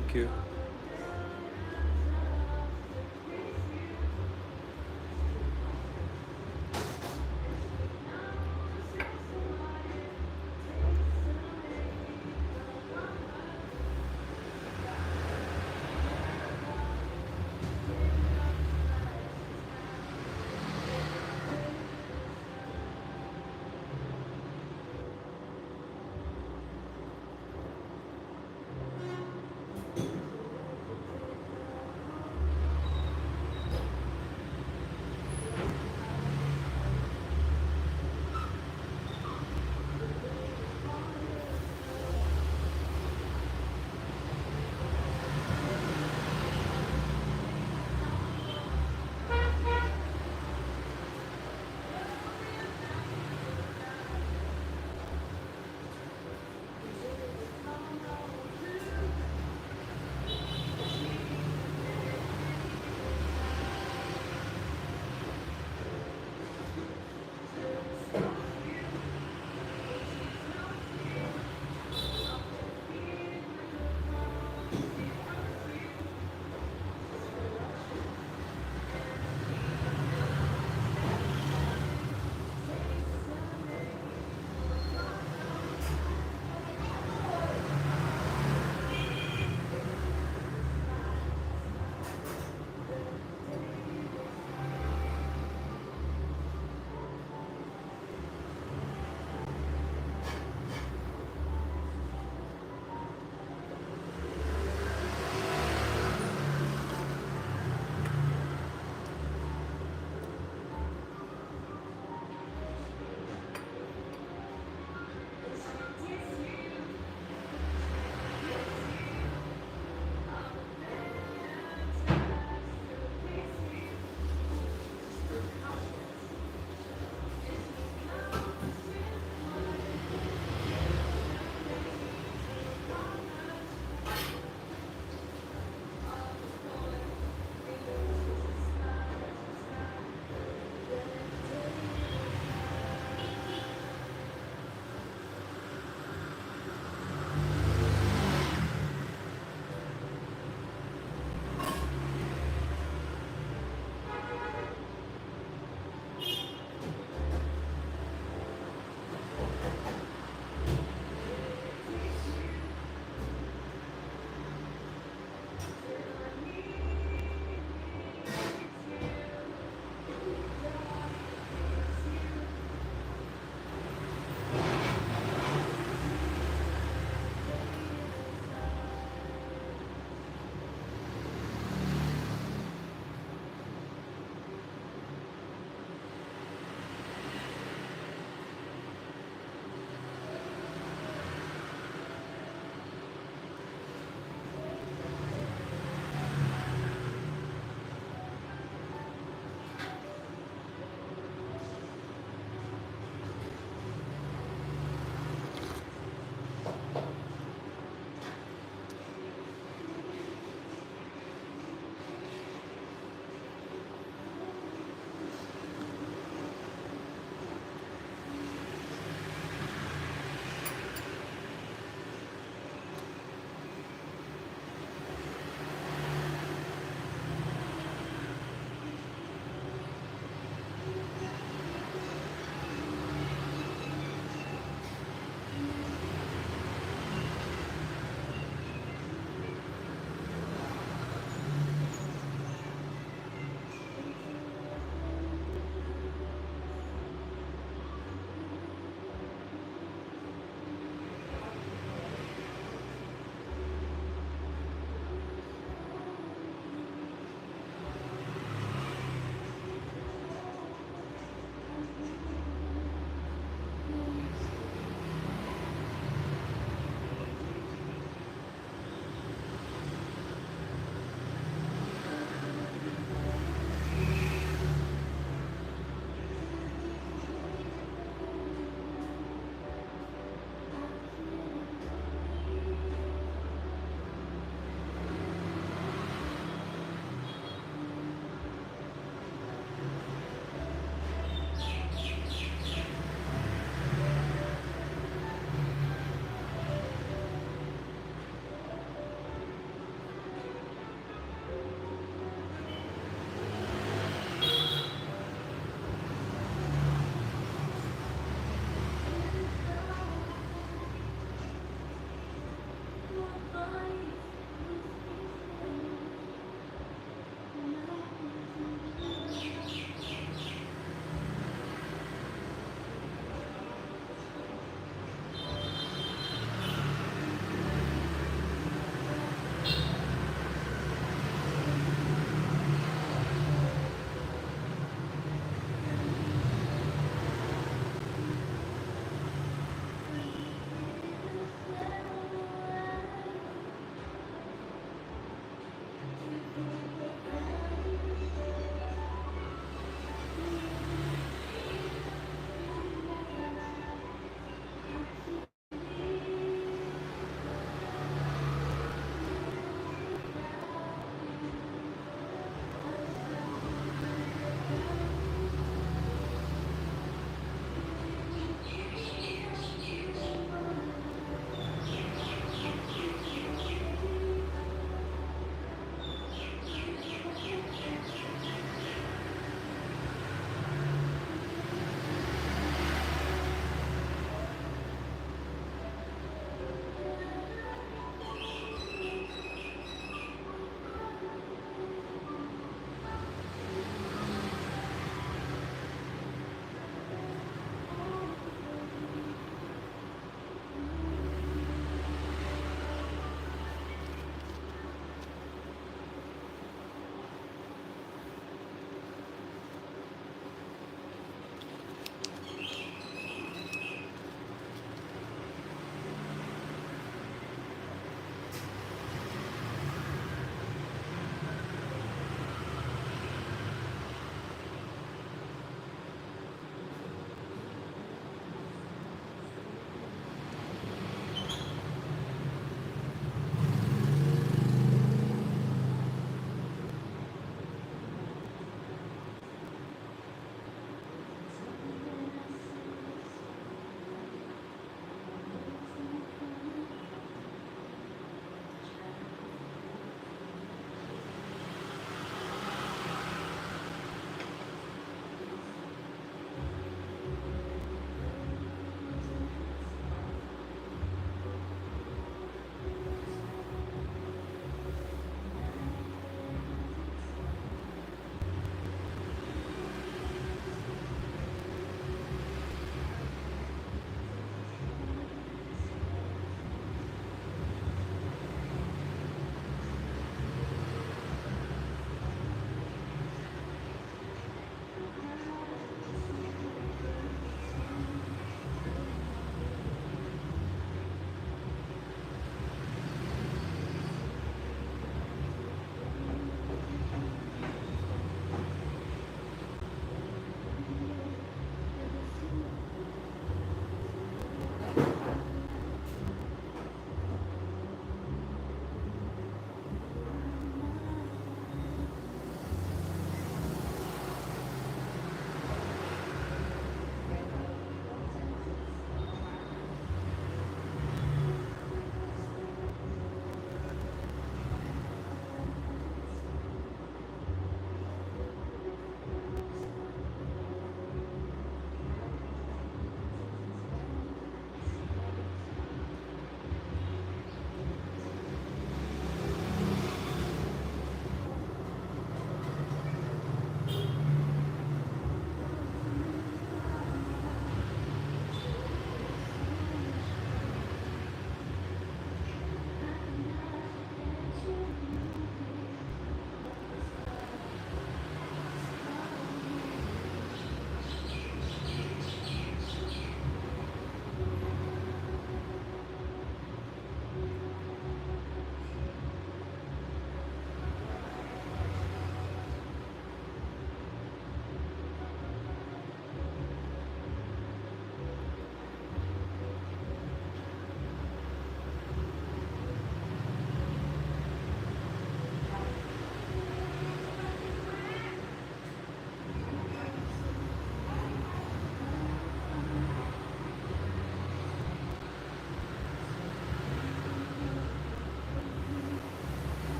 Thank you.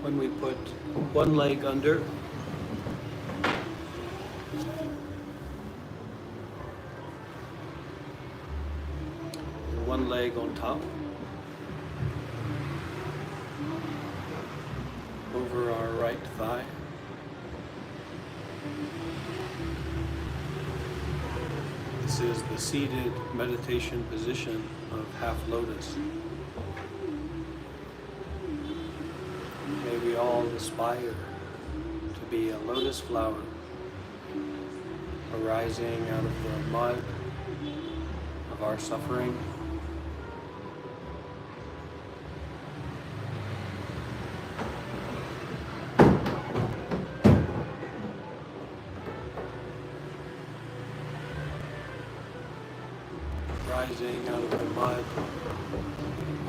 when we put one leg under and one leg on top, over our right thigh. This is the seated meditation position of half lotus. May we all aspire to be a lotus flower arising out of the mud of our suffering, rising out of the mud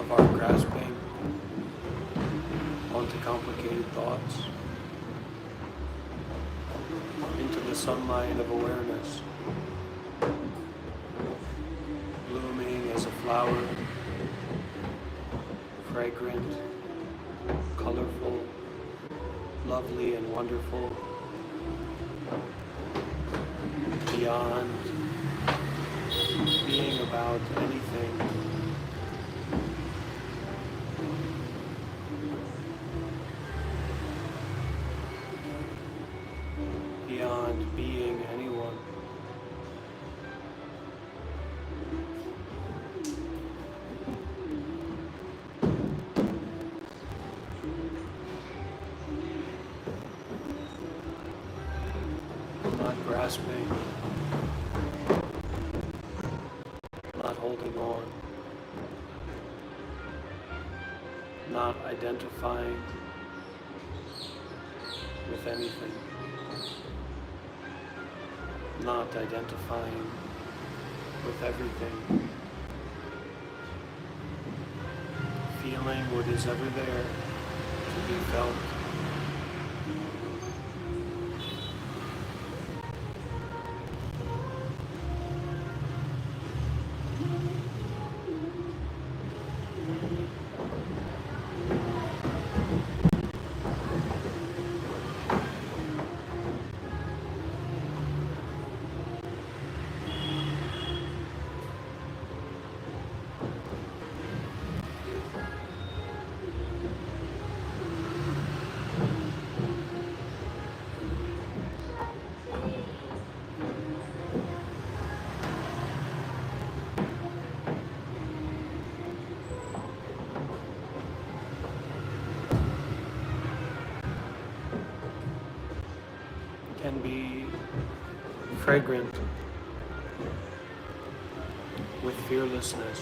of our grasping onto complicated thoughts, into the sunlight of awareness, blooming as a flower, fragrant, colorful, lovely and wonderful, beyond being about anything. Beyond being anyone. Not grasping, not holding on, not identifying with anything, not identifying with everything, feeling what is ever there to be felt. Can be fragrant with fearlessness.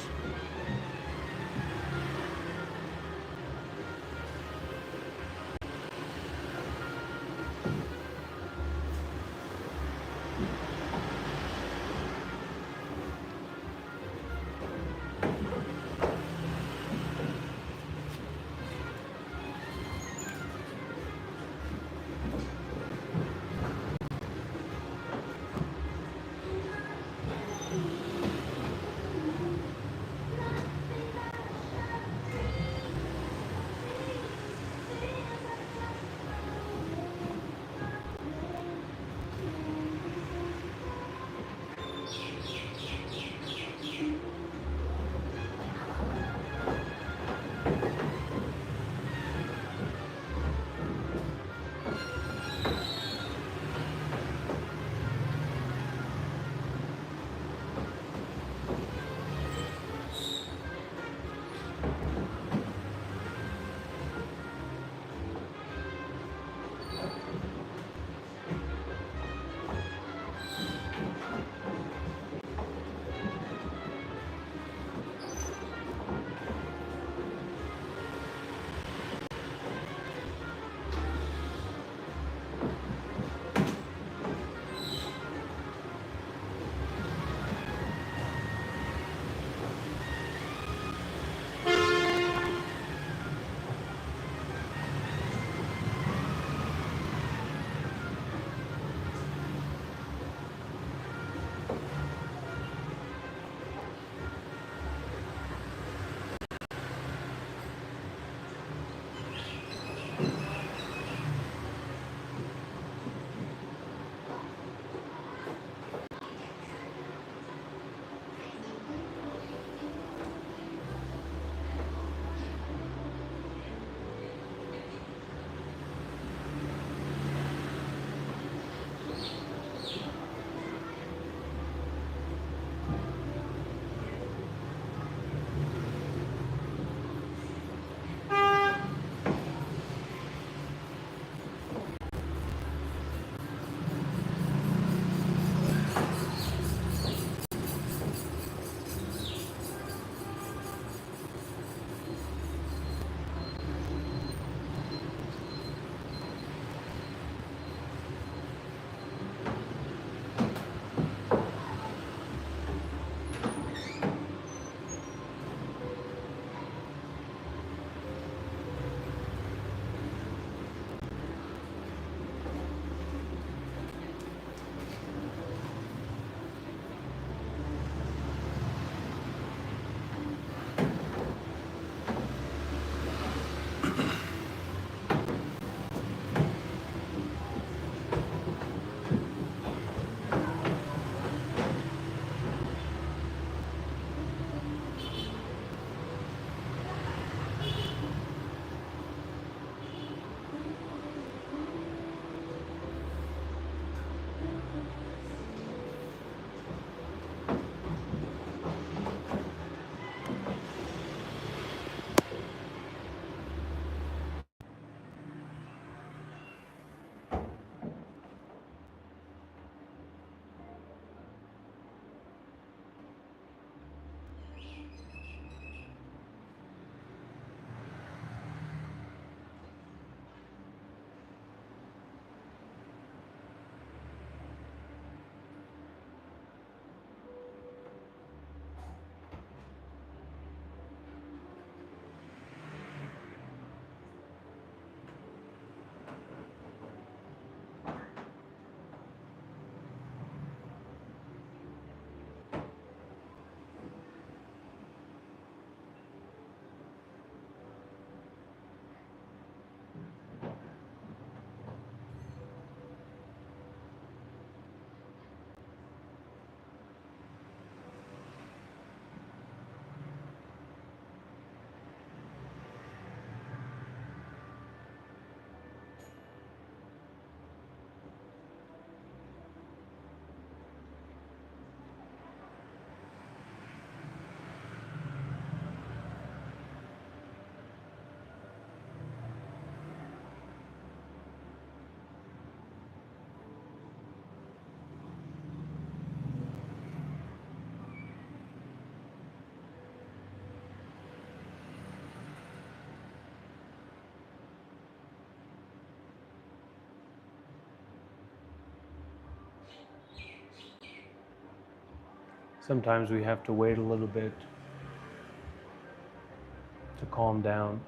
Sometimes we have to wait a little bit to calm down.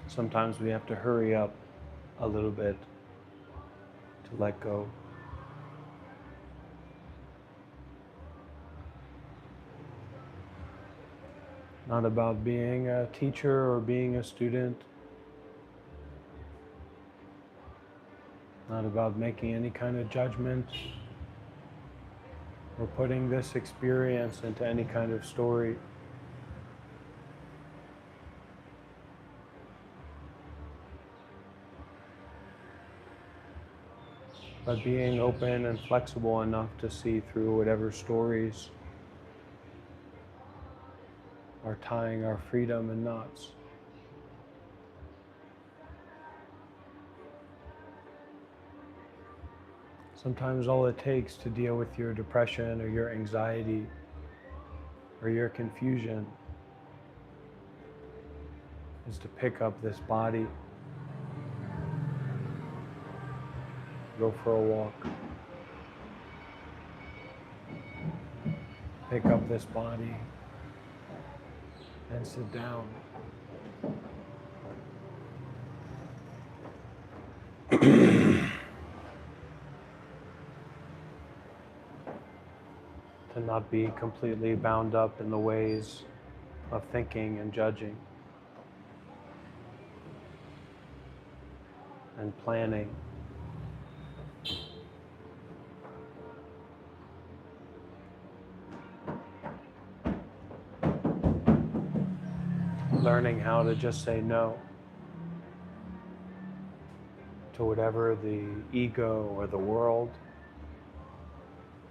Sometimes we have to hurry up a little bit to let go. Not about being a teacher or being a student. Not about making any kind of judgment or putting this experience into any kind of story. But being open and flexible enough to see through whatever stories are tying our freedom in knots. Sometimes all it takes to deal with your depression or your anxiety or your confusion is to pick up this body, go for a walk, pick up this body and sit down. To not be completely bound up in the ways of thinking and judging and planning. Learning how to just say no to whatever the ego or the world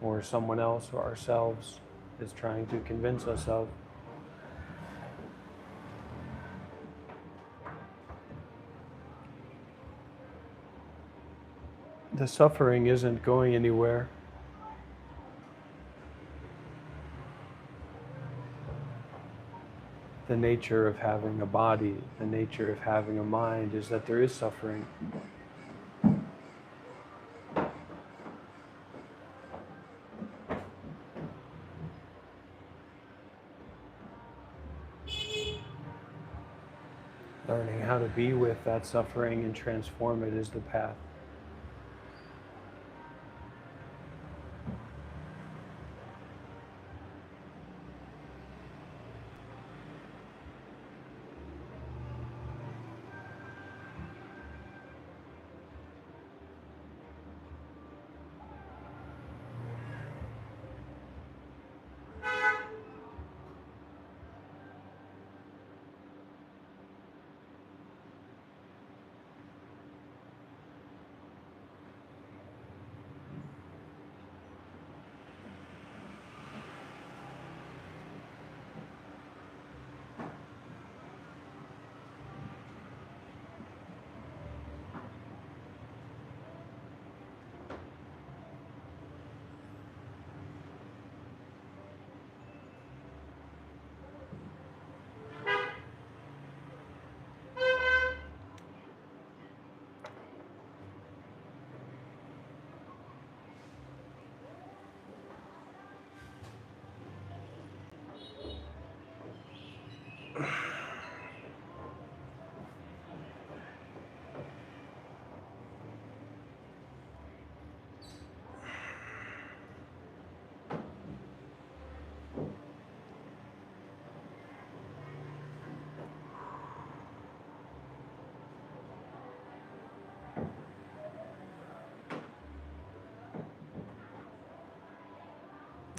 or someone else or ourselves is trying to convince us of. The suffering isn't going anywhere. The nature of having a body, the nature of having a mind is that there is suffering. Learning how to be with that suffering and transform it is the path.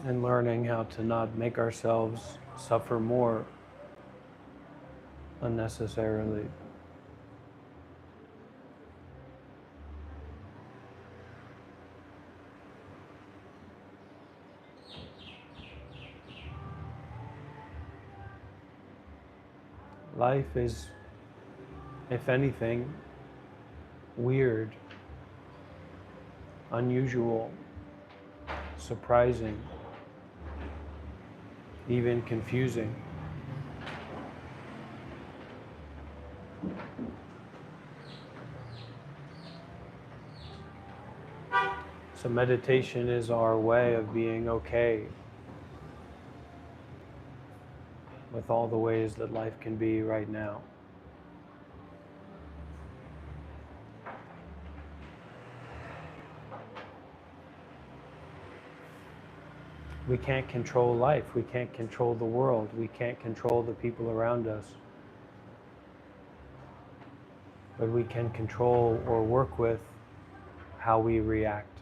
And learning how to not make ourselves suffer more unnecessarily. Life is, if anything, weird, unusual, surprising. even confusing. So meditation is our way of being okay with all the ways that life can be right now. We can't control life. We can't control the world. We can't control the people around us. But we can control or work with how we react.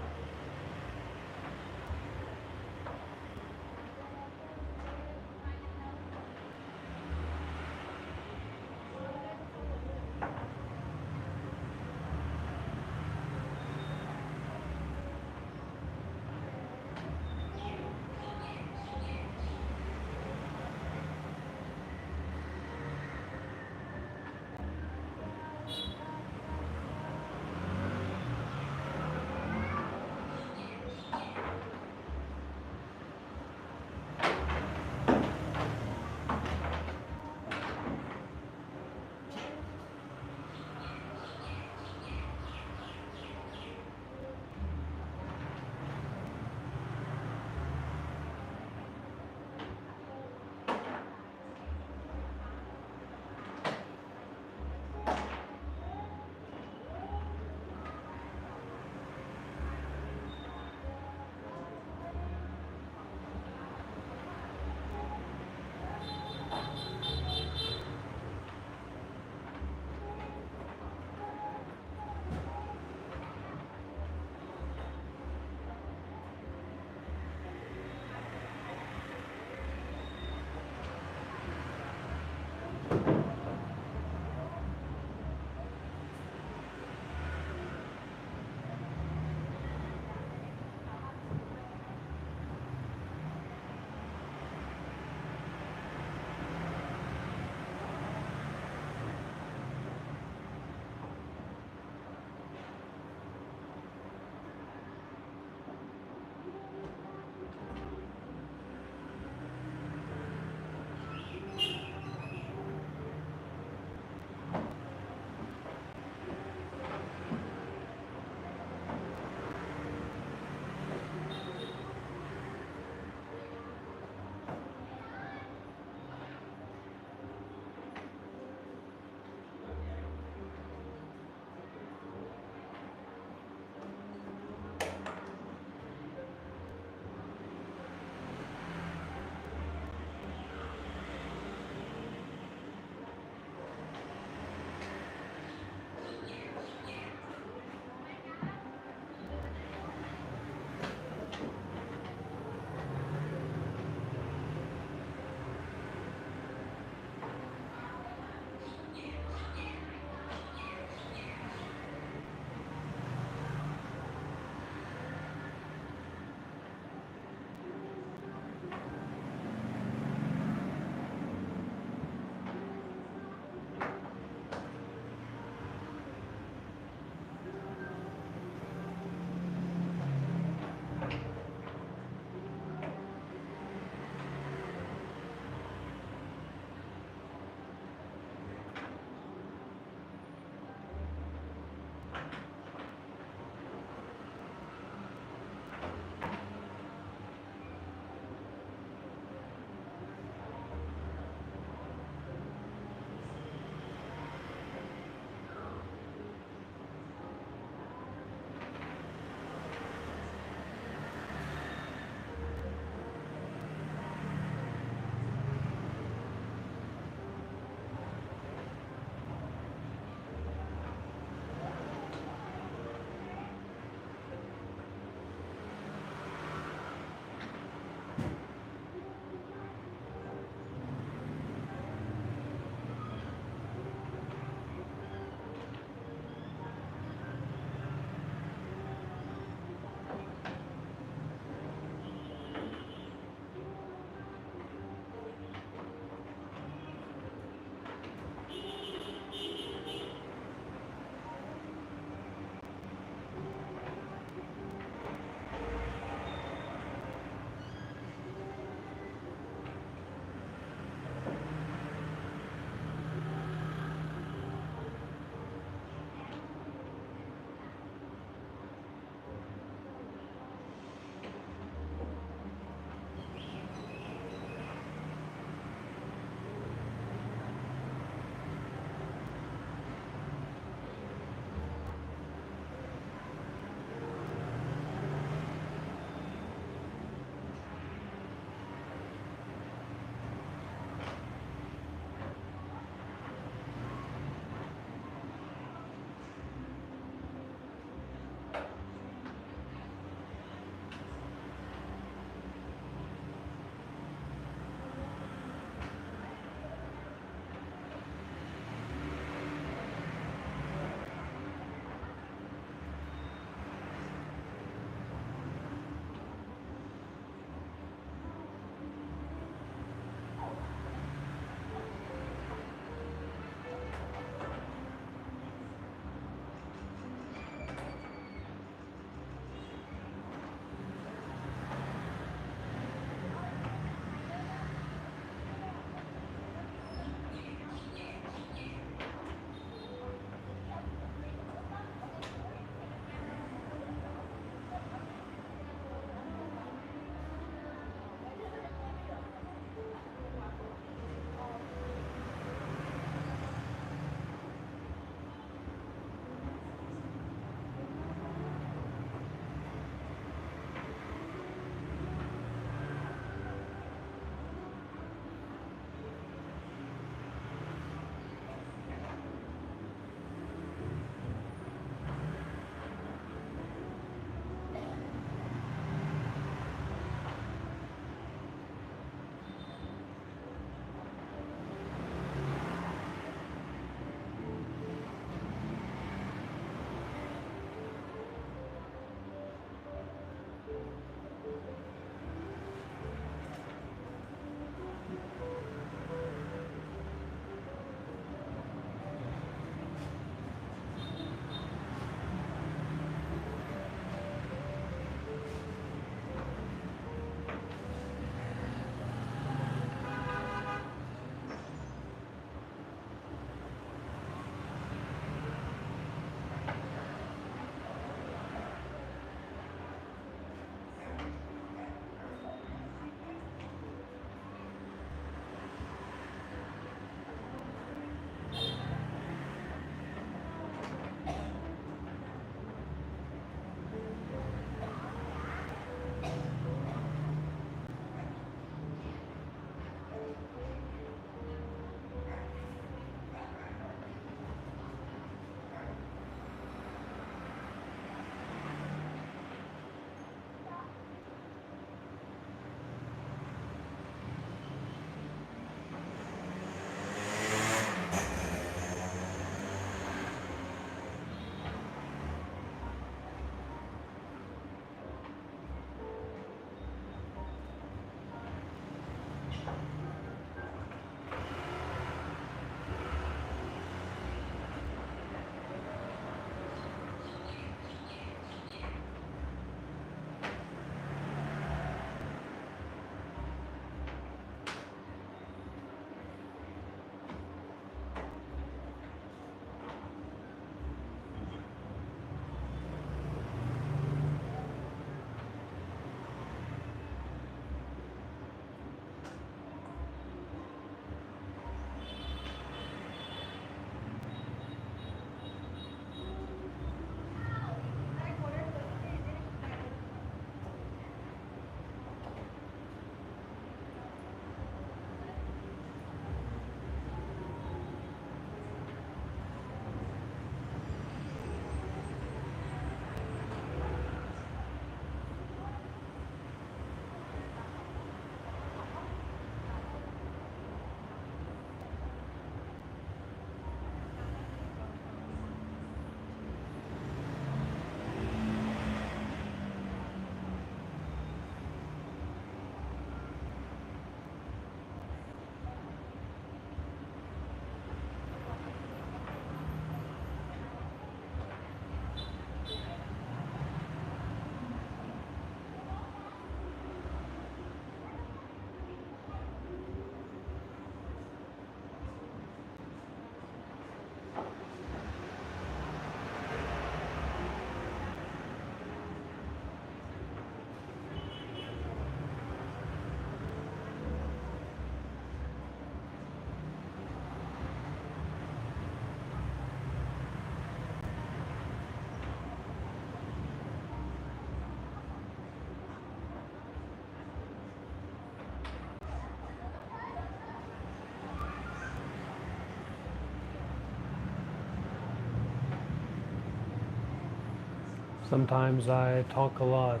Sometimes I talk a lot,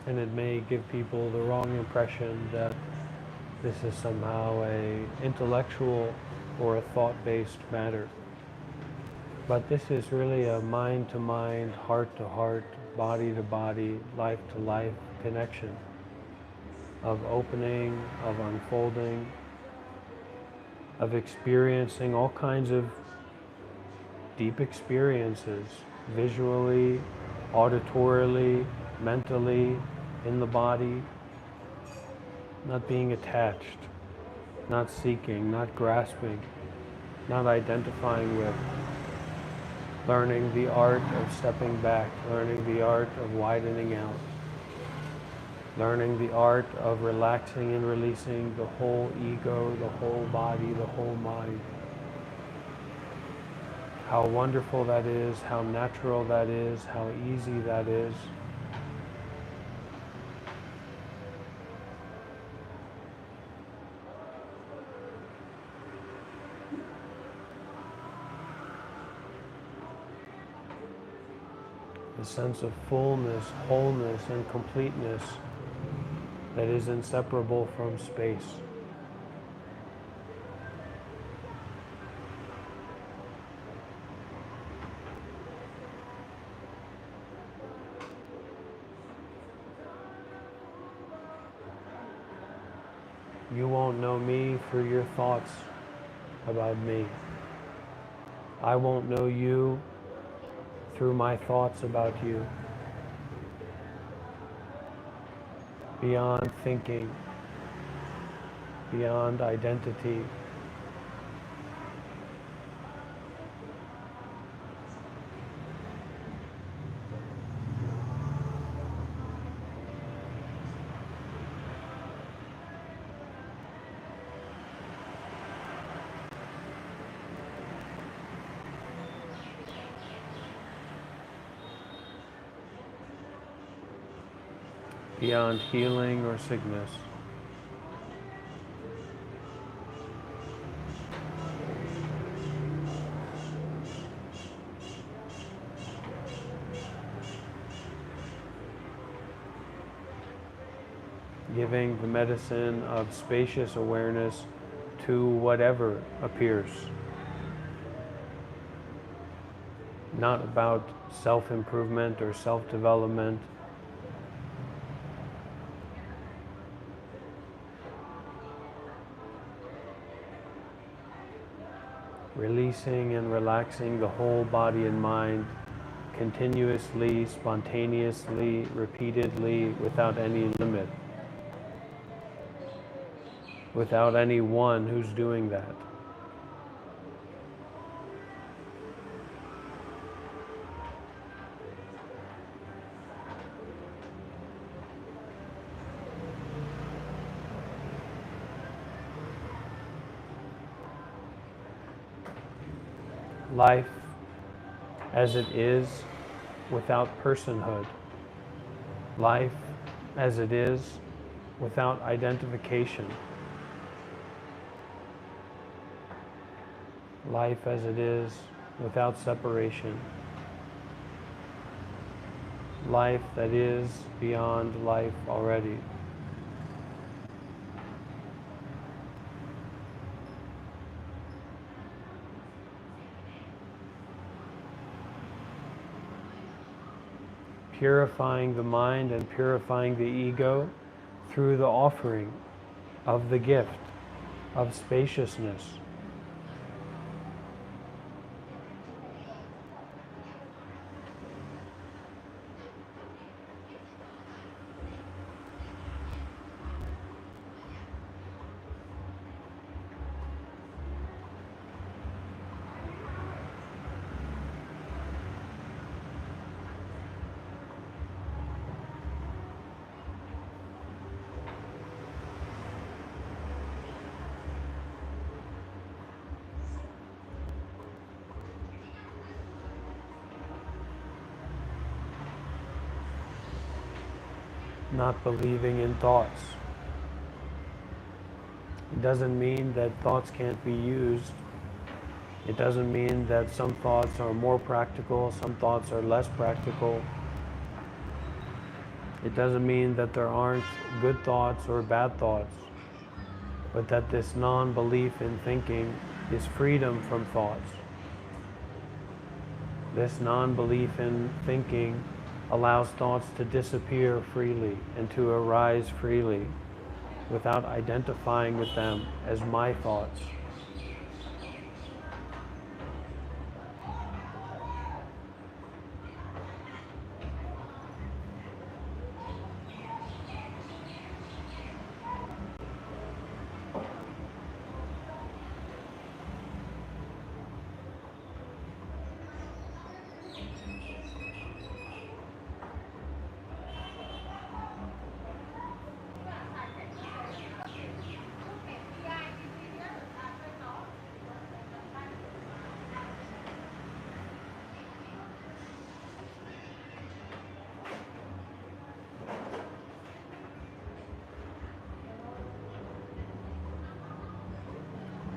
and it may give people the wrong impression that this is somehow a intellectual or a thought-based matter. But this is really a mind-to-mind, heart-to-heart, body-to-body, life-to-life connection of opening, of unfolding, of experiencing all kinds of deep experiences, visually, auditorily, mentally, in the body, not being attached, not seeking, not grasping, not identifying with, learning the art of stepping back, learning the art of widening out, learning the art of relaxing and releasing the whole ego, the whole body, the whole mind. How wonderful that is, how natural that is, how easy that is. The sense of fullness, wholeness, and completeness that is inseparable from space. You won't know me through your thoughts about me. I won't know you through my thoughts about you. Beyond thinking, beyond identity, beyond healing or sickness. Giving the medicine of spacious awareness to whatever appears. Not about self-improvement or self-development, releasing and relaxing the whole body and mind continuously, spontaneously, repeatedly, without any limit, without any one who's doing that. Life as it is without personhood. Life as it is without identification. Life as it is without separation. Life that is beyond life already. Purifying the mind and purifying the ego through the offering of the gift of spaciousness. Not believing in thoughts. It doesn't mean that thoughts can't be used It doesn't mean that some thoughts are more practical, some thoughts are less practical. It doesn't mean that there aren't good thoughts or bad thoughts, but that this non-belief in thinking is freedom from thoughts. This non-belief in thinking allows thoughts to disappear freely and to arise freely without identifying with them as my thoughts.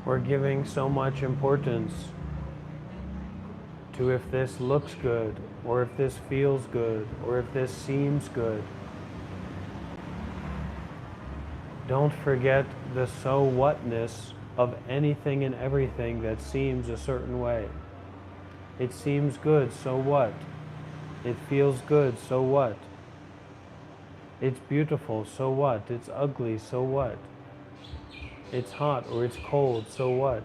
We're giving so much importance to if this looks good, or if this feels good, or if this seems good. Don't forget the so whatness of anything and everything that seems a certain way. It seems good, so what? It feels good, so what? It's beautiful, so what? It's ugly, so what? It's hot or it's cold, so what?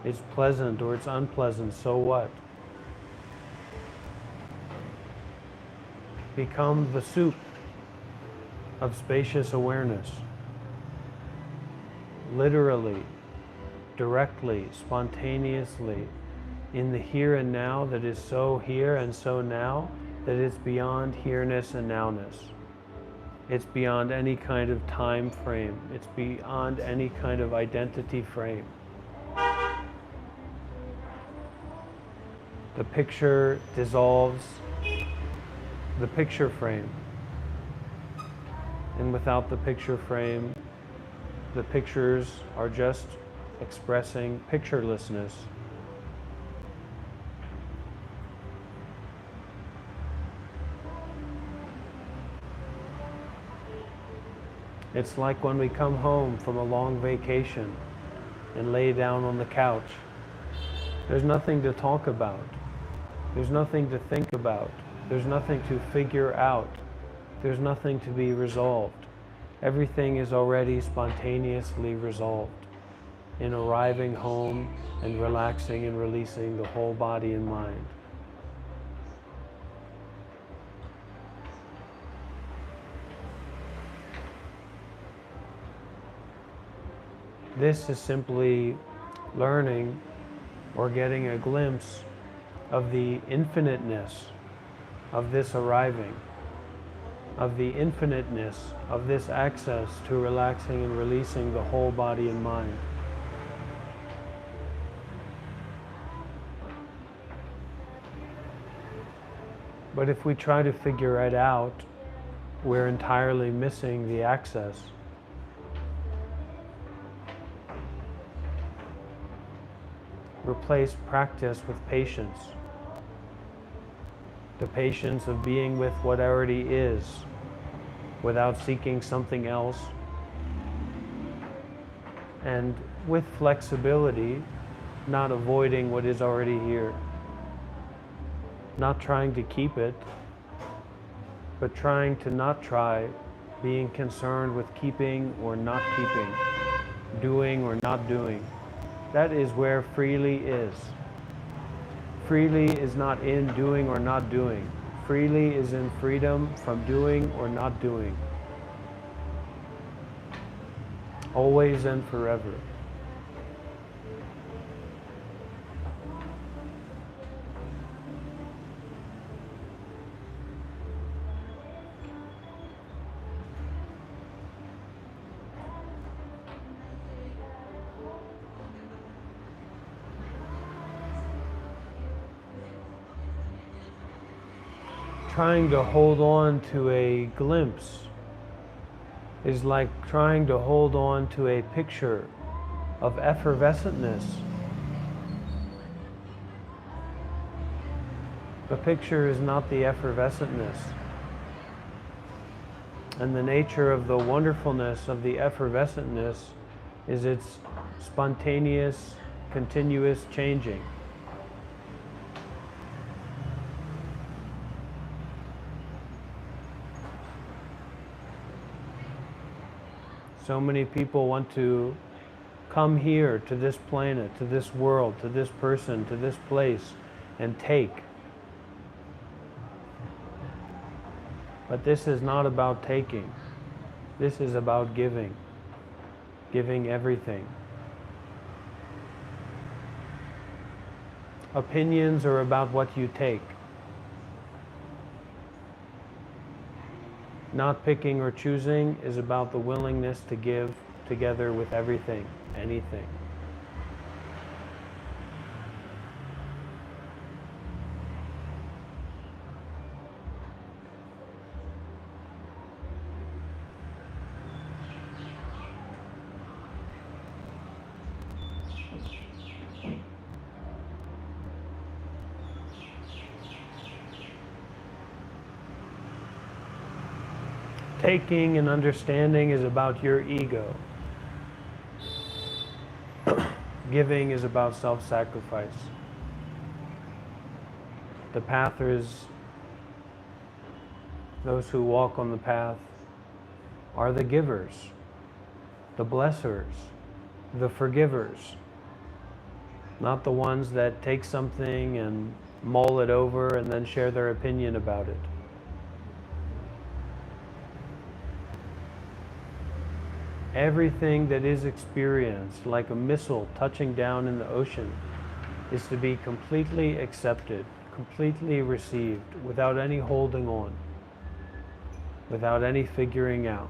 It's pleasant or it's unpleasant, so what? Become the soup of spacious awareness. Literally, directly, spontaneously, in the here and now that is so here and so now that it's beyond here-ness and now-ness. It's beyond any kind of time frame. It's beyond any kind of identity frame. The picture dissolves the picture frame. And without the picture frame, the pictures are just expressing picturelessness. It's like when we come home from a long vacation and lay down on the couch. There's nothing to talk about. There's nothing to think about. There's nothing to figure out. There's nothing to be resolved. Everything is already spontaneously resolved in arriving home and relaxing and releasing the whole body and mind. This is simply learning or getting a glimpse of the infiniteness of this arriving, of the infiniteness of this access to relaxing and releasing the whole body and mind. But if we try to figure it out, we're entirely missing the access. Replace practice with patience. The patience of being with what already is, without seeking something else. And with flexibility, not avoiding what is already here. Not trying to keep it, but trying to not try, being concerned with keeping or not keeping, doing or not doing. That is where freely is. Freely is not in doing or not doing. Freely is in freedom from doing or not doing. Always and forever. Trying to hold on to a glimpse is like trying to hold on to a picture of effervescentness. The picture is not the effervescentness. And the nature of the wonderfulness of the effervescentness is its spontaneous, continuous changing. So many people want to come here to this planet, to this world, to this person, to this place, and take. But this is not about taking. This is about giving. Giving everything. Opinions are about what you take. Not picking or choosing is about the willingness to give together with everything, anything. Taking and understanding is about your ego. Giving is about self-sacrifice. The path is, those who walk on the path are the givers, the blessers, the forgivers, not the ones that take something and mull it over and then share their opinion about it. Everything that is experienced, like a missile touching down in the ocean, is to be completely accepted, completely received, without any holding on, without any figuring out.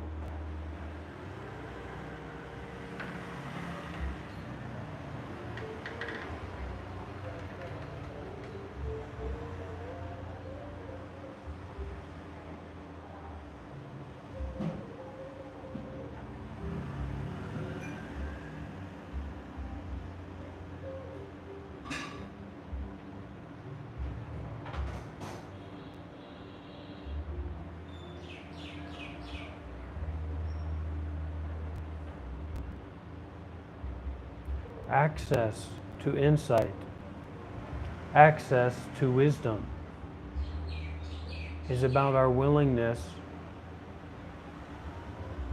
Access to insight, access to wisdom is about our willingness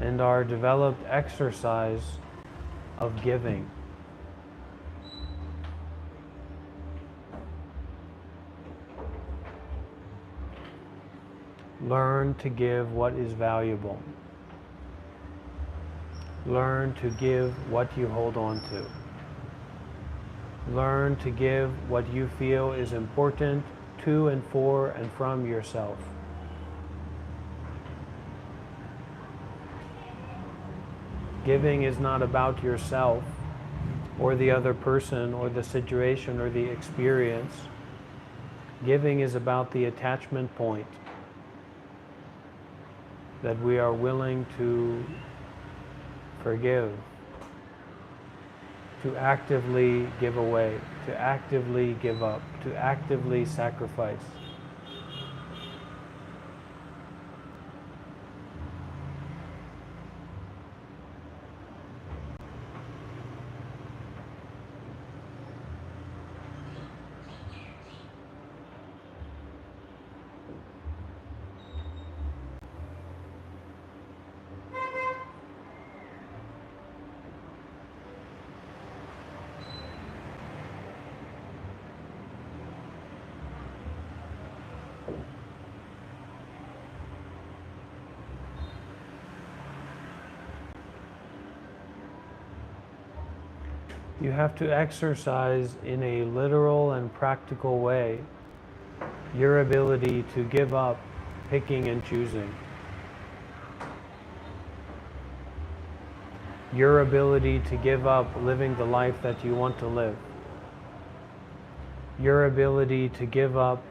and our developed exercise of giving. Learn to give what is valuable. Learn to give what you hold on to. Learn to give what you feel is important to and for and from yourself. Giving is not about yourself or the other person or the situation or the experience. Giving is about the attachment point that we are willing to forgive, to actively give away, to actively give up, to actively sacrifice. You have to exercise in a literal and practical way your ability to give up picking and choosing. Your ability to give up living the life that you want to live. Your ability to give up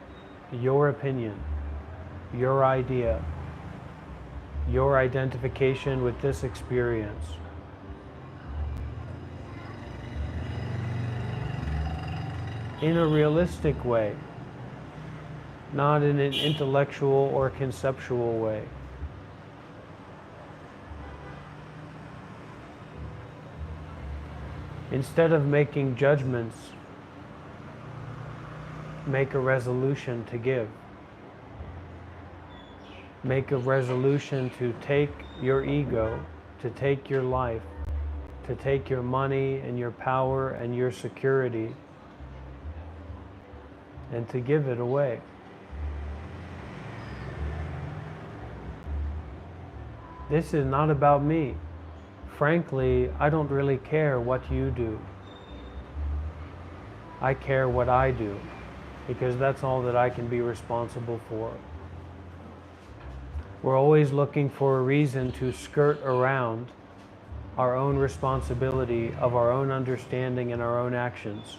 your opinion, your idea, your identification with this experience. In a realistic way, not in an intellectual or conceptual way. Instead of making judgments, make a resolution to give. Make a resolution to take your ego, to take your life, to take your money and your power and your security, and to give it away. This is not about me. Frankly, I don't really care what you do. I care what I do, because that's all that I can be responsible for. We're always looking for a reason to skirt around our own responsibility of our own understanding and our own actions.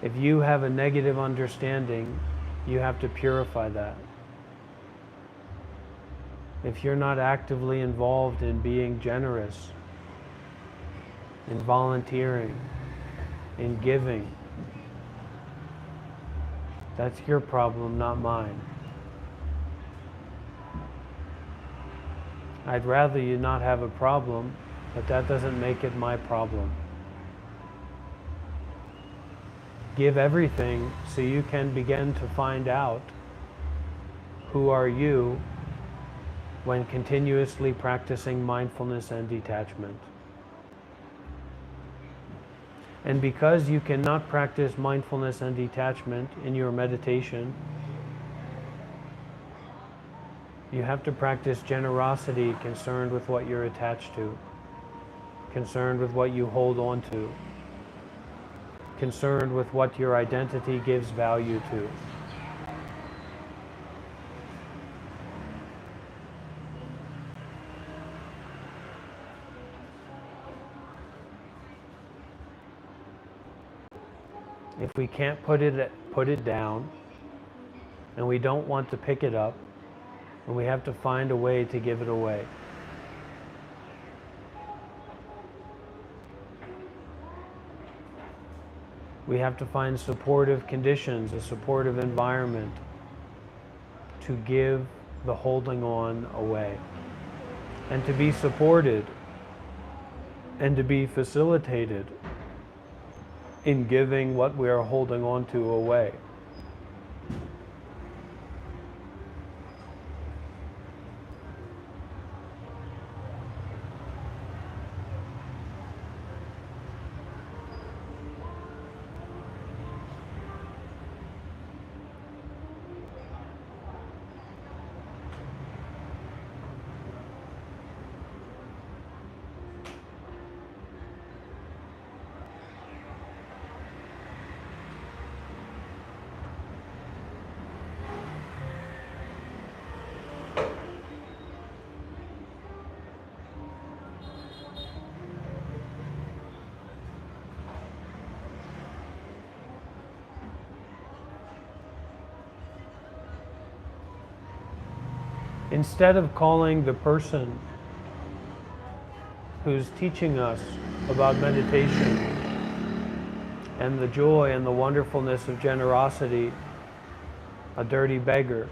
If you have a negative understanding, you have to purify that. If you're not actively involved in being generous, in volunteering, in giving, that's your problem, not mine. I'd rather you not have a problem, but that doesn't make it my problem. Give everything so you can begin to find out who are you when continuously practicing mindfulness and detachment. And because you cannot practice mindfulness and detachment in your meditation, you have to practice generosity, concerned with what you're attached to, concerned with what you hold on to, concerned with what your identity gives value to. If we can't put it down, and we don't want to pick it up, and we have to find a way to give it away. We have to find supportive conditions, a supportive environment to give the holding on away, and to be supported and to be facilitated in giving what we are holding on to away. Instead of calling the person who's teaching us about meditation and the joy and the wonderfulness of generosity a dirty beggar,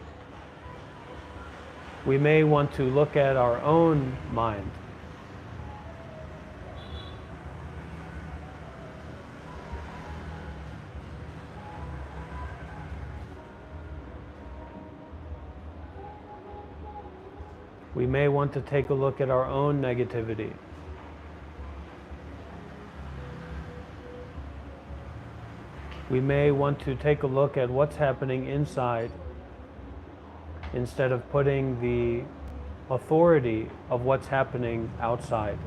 we may want to look at our own mind. We may want to take a look at our own negativity. We may want to take a look at what's happening inside instead of putting the authority of what's happening outside.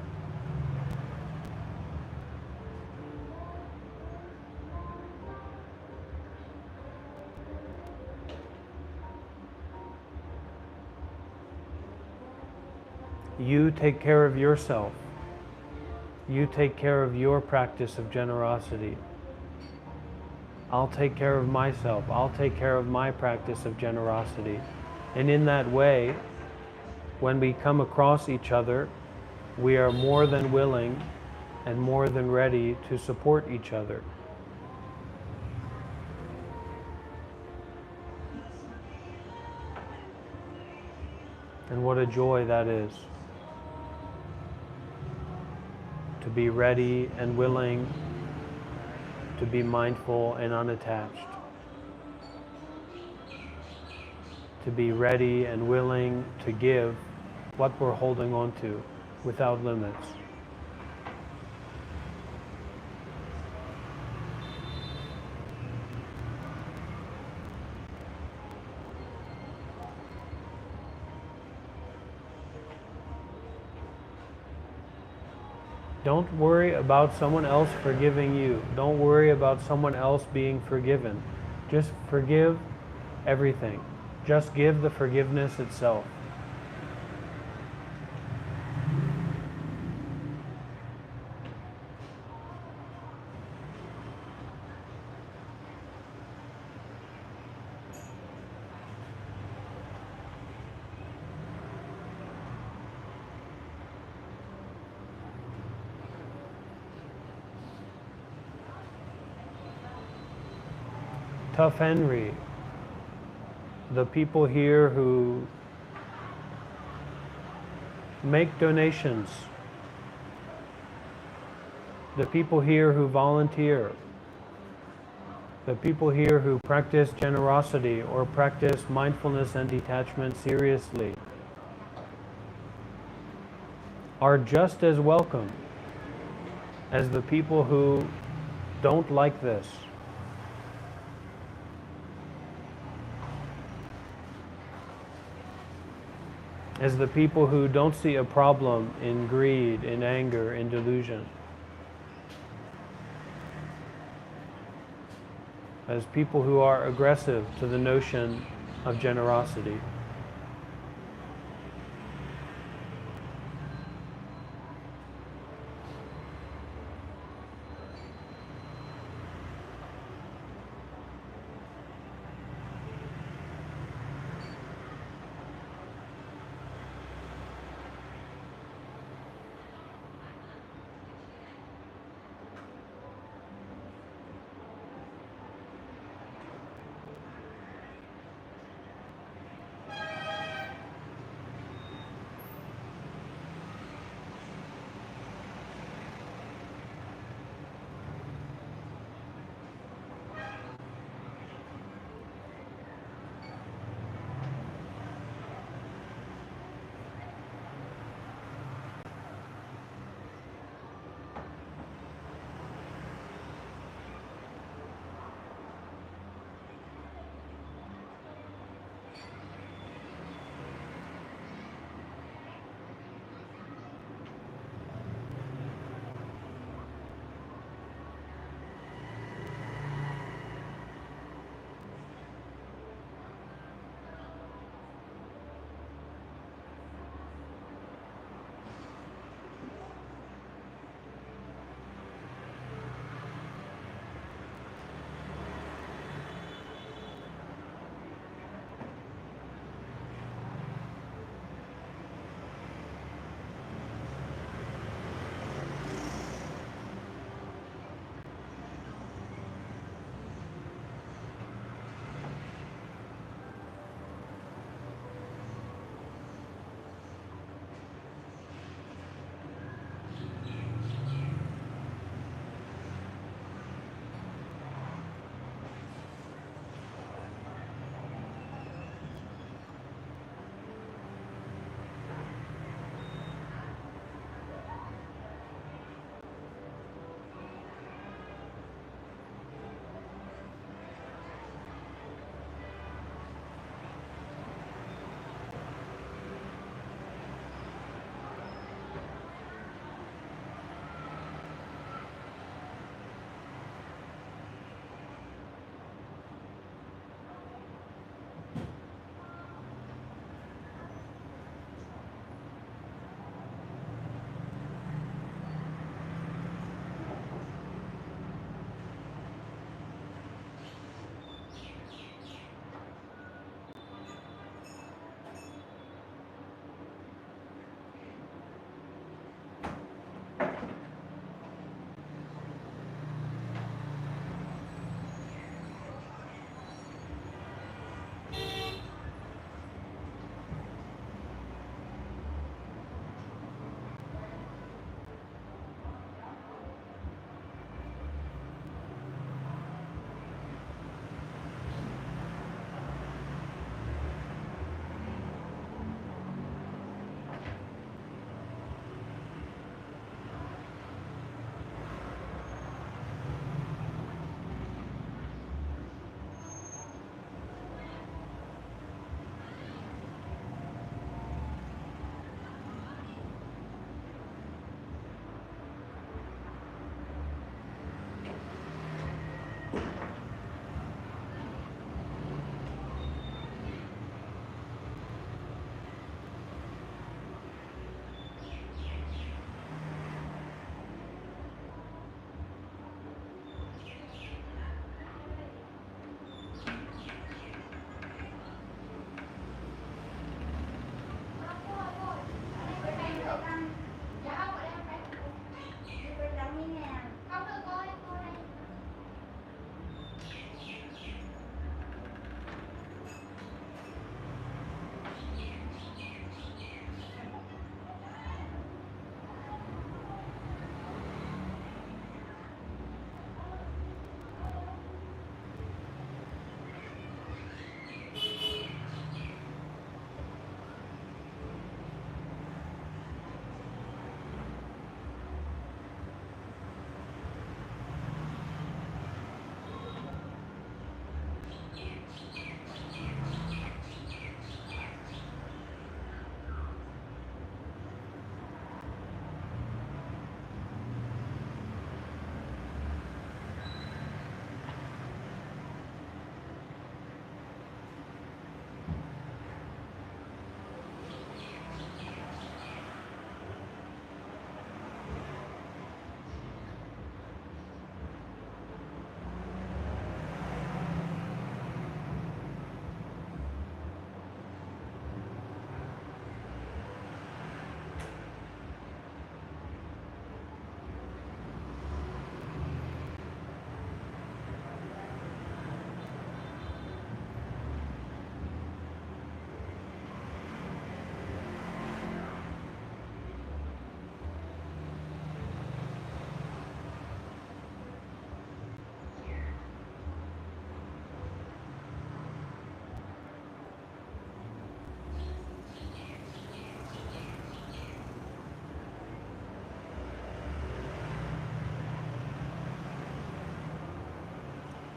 You take care of yourself. You take care of your practice of generosity. I'll take care of myself. I'll take care of my practice of generosity. And in that way, when we come across each other, we are more than willing and more than ready to support each other. And what a joy that is, to be ready and willing to be mindful and unattached, to be ready and willing to give what we're holding on to without limits. Don't worry about someone else forgiving you. Don't worry about someone else being forgiven. Just forgive everything. Just give the forgiveness itself. Tough Henry, the people here who make donations, the people here who volunteer, the people here who practice generosity or practice mindfulness and detachment seriously are just as welcome as the people who don't like this. As the people who don't see a problem in greed, in anger, in delusion. As people who are aggressive to the notion of generosity.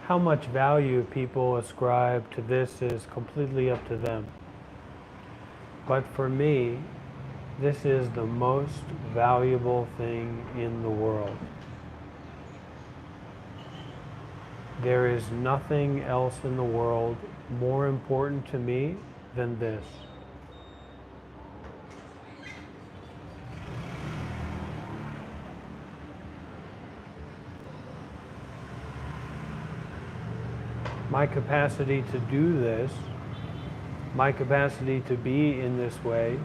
How much value people ascribe to this is completely up to them. But for me, this is the most valuable thing in the world. There is nothing else in the world more important to me than this. My capacity to do this, my capacity to be in this way,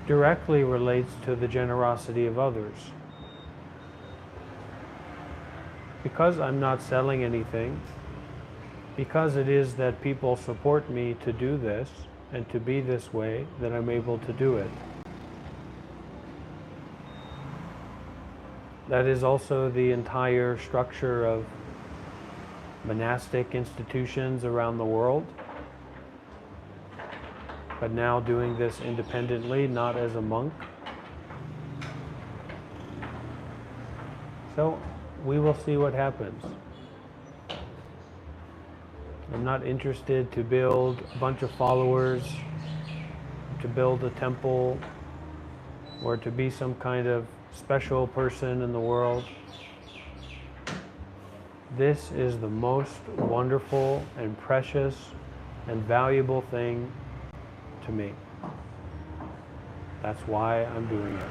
directly relates to the generosity of others. Because I'm not selling anything, because it is that people support me to do this and to be this way, that I'm able to do it. That is also the entire structure of monastic institutions around the world, but now doing this independently, not as a monk. So we will see what happens. I'm not interested to build a bunch of followers, to build a temple, or to be some kind of special person in the world. This is the most wonderful and precious and valuable thing to me. That's why I'm doing it.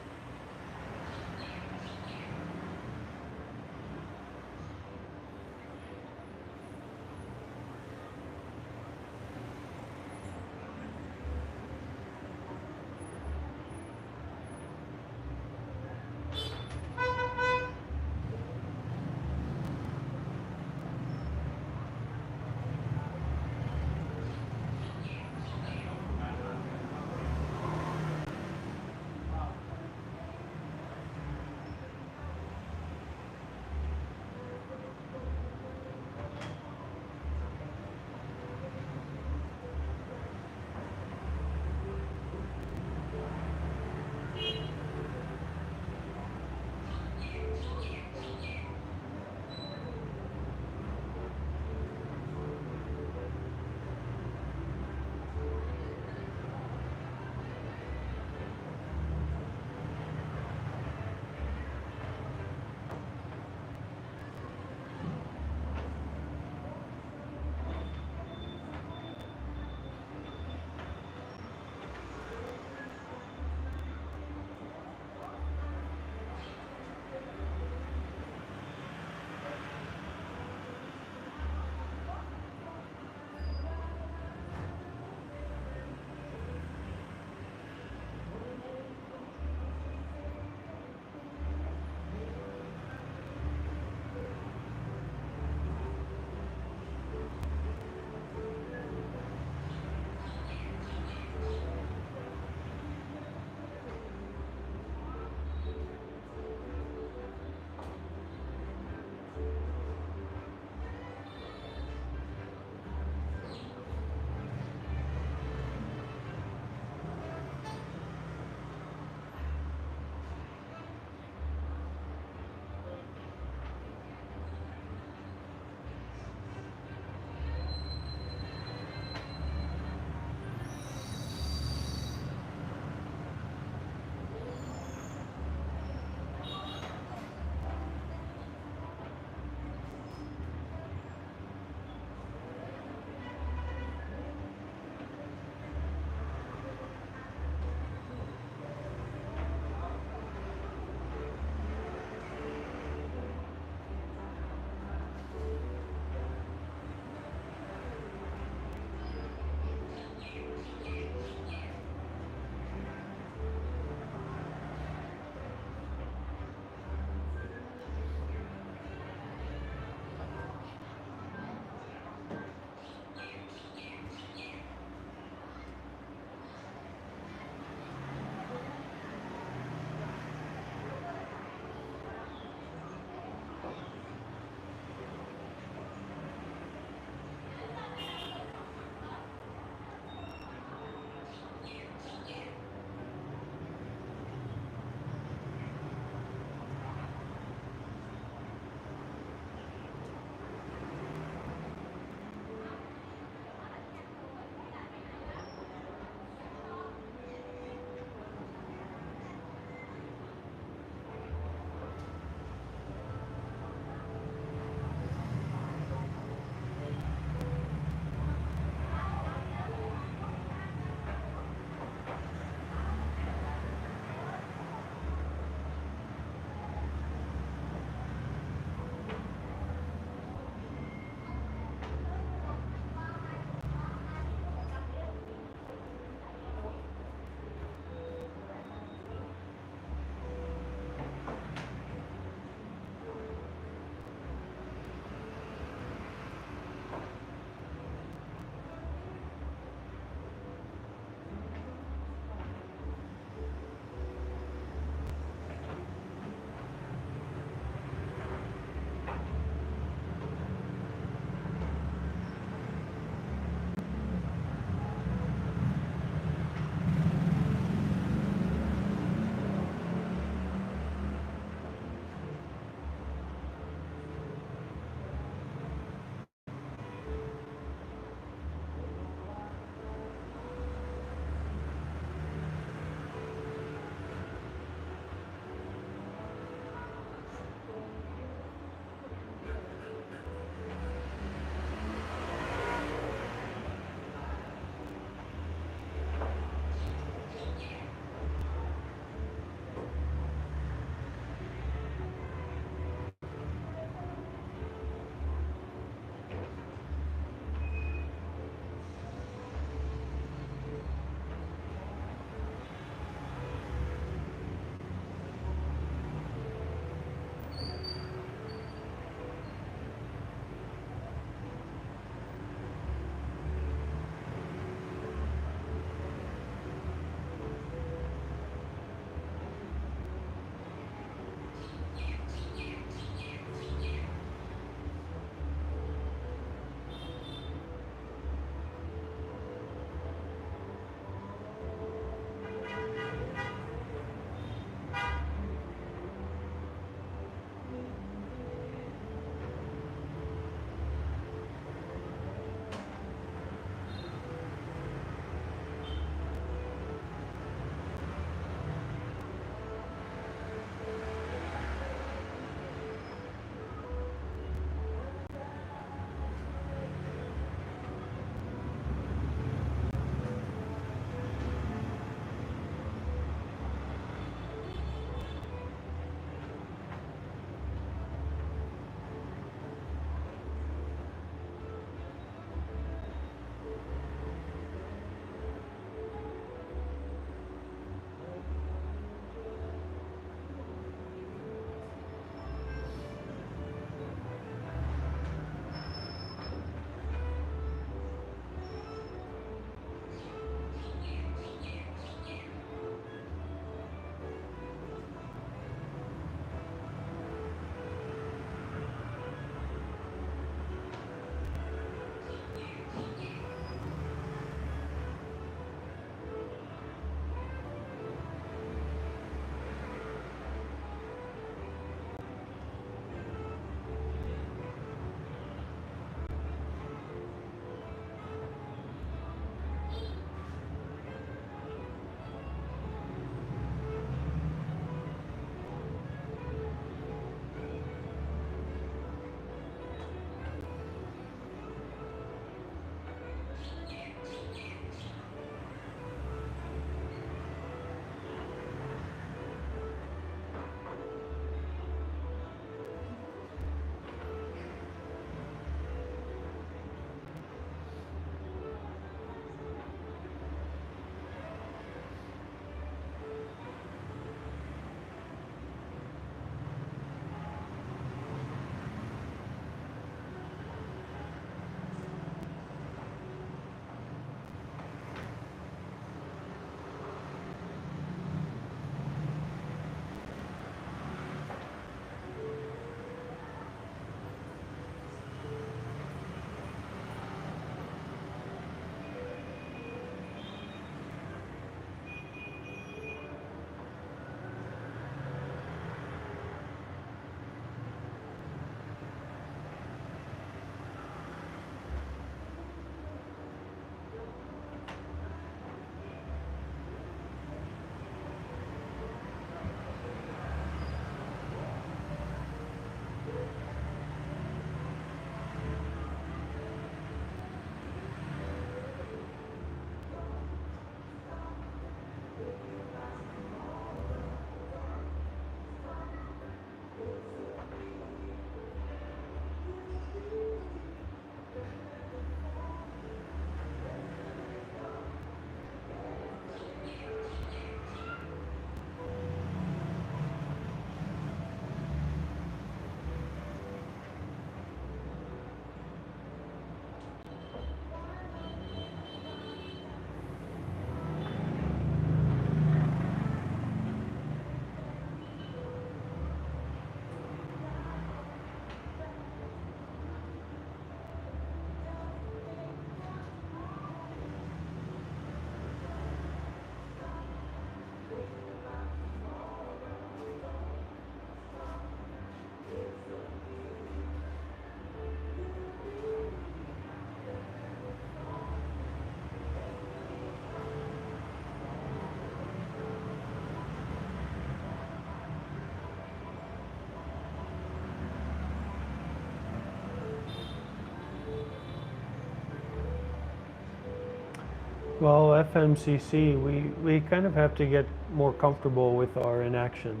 Well, FMCC, we kind of have to get more comfortable with our inaction.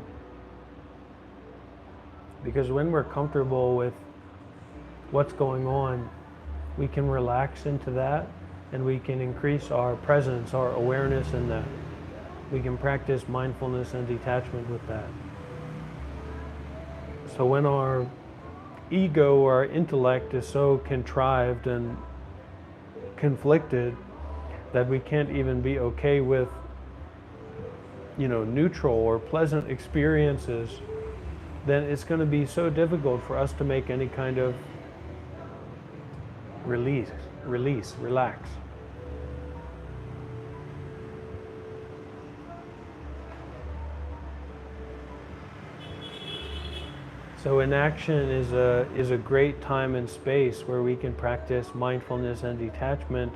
Because when we're comfortable with what's going on, we can relax into that and we can increase our presence, our awareness in that. We can practice mindfulness and detachment with that. So when our ego or our intellect is so contrived and conflicted that we can't even be okay with, neutral or pleasant experiences, then it's going to be so difficult for us to make any kind of relax. So inaction is a great time and space where we can practice mindfulness and detachment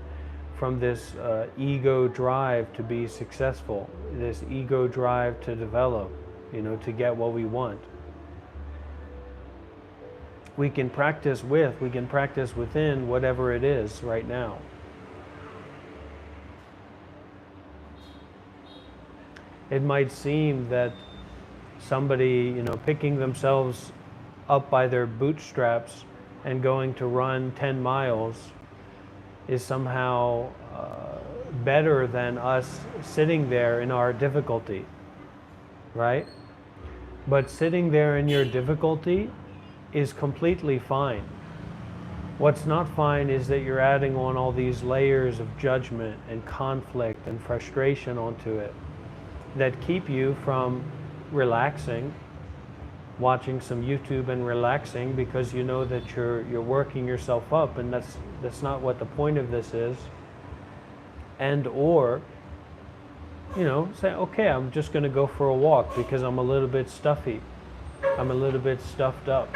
from this ego drive to be successful, this ego drive to develop, to get what we want. We can practice within whatever it is right now. It might seem that somebody, picking themselves up by their bootstraps and going to run 10 miles is somehow better than us sitting there in our difficulty, right? But sitting there in your difficulty is completely fine. What's not fine is that you're adding on all these layers of judgment and conflict and frustration onto it that keep you from relaxing, watching some YouTube and relaxing because you know that you're working yourself up, and that's not what the point of this is. And or say, okay, I'm just going to go for a walk because I'm a little bit stuffy, I'm a little bit stuffed up.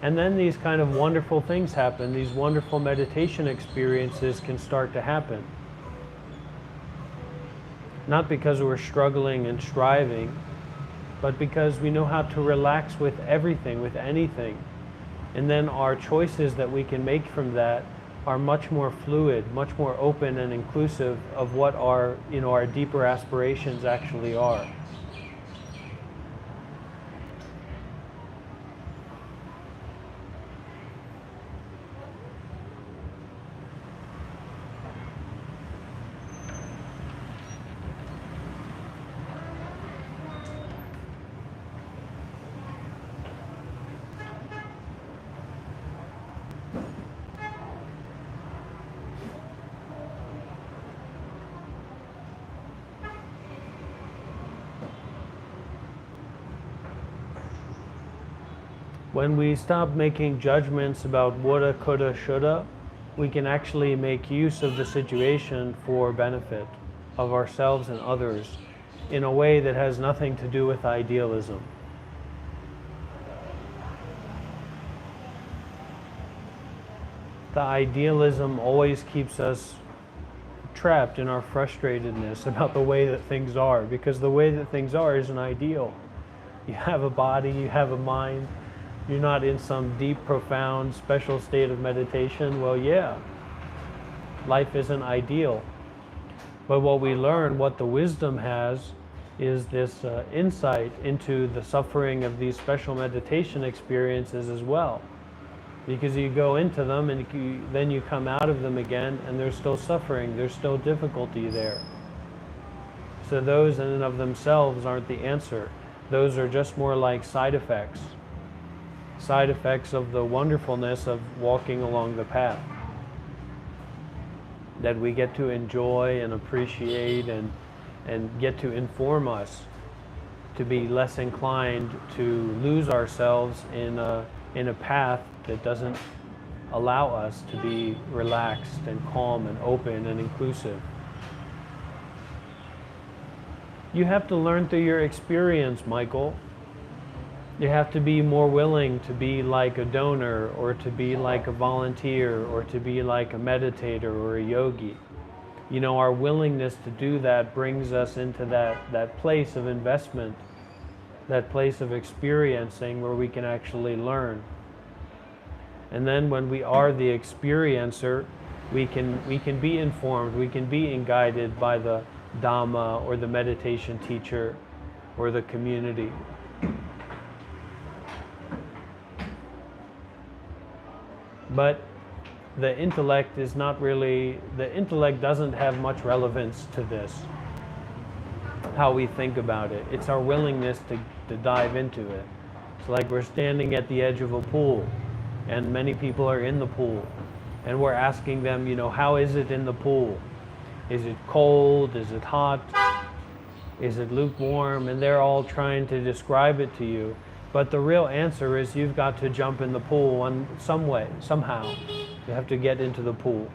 And then these kind of wonderful things happen, these wonderful meditation experiences can start to happen. Not because we're struggling and striving, but because we know how to relax with everything, with anything. And then our choices that we can make from that are much more fluid, much more open and inclusive of what our deeper aspirations actually are. When we stop making judgments about woulda, coulda, shoulda, we can actually make use of the situation for benefit of ourselves and others in a way that has nothing to do with idealism. The idealism always keeps us trapped in our frustratedness about the way that things are, because the way that things are isn't ideal. You have a body, you have a mind, you're not in some deep, profound, special state of meditation. Well, yeah, life isn't ideal. But what we learn, what the wisdom has, is this insight into the suffering of these special meditation experiences as well. Because you go into them and then you come out of them again and there's still suffering, there's still difficulty there. So those in and of themselves aren't the answer. Those are just more like side effects of the wonderfulness of walking along the path that we get to enjoy and appreciate and get to inform us to be less inclined to lose ourselves in a path that doesn't allow us to be relaxed and calm and open and inclusive. You have to learn through your experience, Michael. You have to be more willing to be like a donor, or to be like a volunteer, or to be like a meditator or a yogi. Our willingness to do that brings us into that place of investment, that place of experiencing where we can actually learn. And then when we are the experiencer, We can be informed, we can be guided by the Dhamma or the meditation teacher or the community. But the intellect doesn't have much relevance to this, how we think about it. It's our willingness to dive into it. It's like we're standing at the edge of a pool, and many people are in the pool, and we're asking them, how is it in the pool? Is it cold? Is it hot? Is it lukewarm? And they're all trying to describe it to you. But the real answer is you've got to jump in the pool in some way, somehow. You have to get into the pool.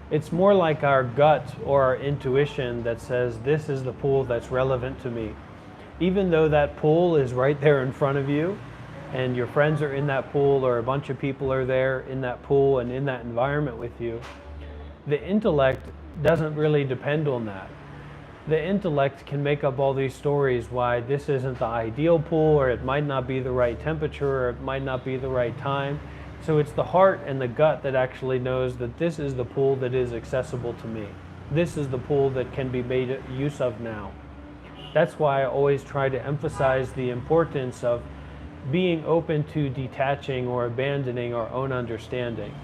It's more like our gut or our intuition that says, this is the pool that's relevant to me. Even though that pool is right there in front of you, and your friends are in that pool, or a bunch of people are there in that pool and in that environment with you, the intellect doesn't really depend on that. The intellect can make up all these stories why this isn't the ideal pool, or it might not be the right temperature, or it might not be the right time. So it's the heart and the gut that actually knows that this is the pool that is accessible to me. This is the pool that can be made use of now. That's why I always try to emphasize the importance of being open to detaching or abandoning our own understanding.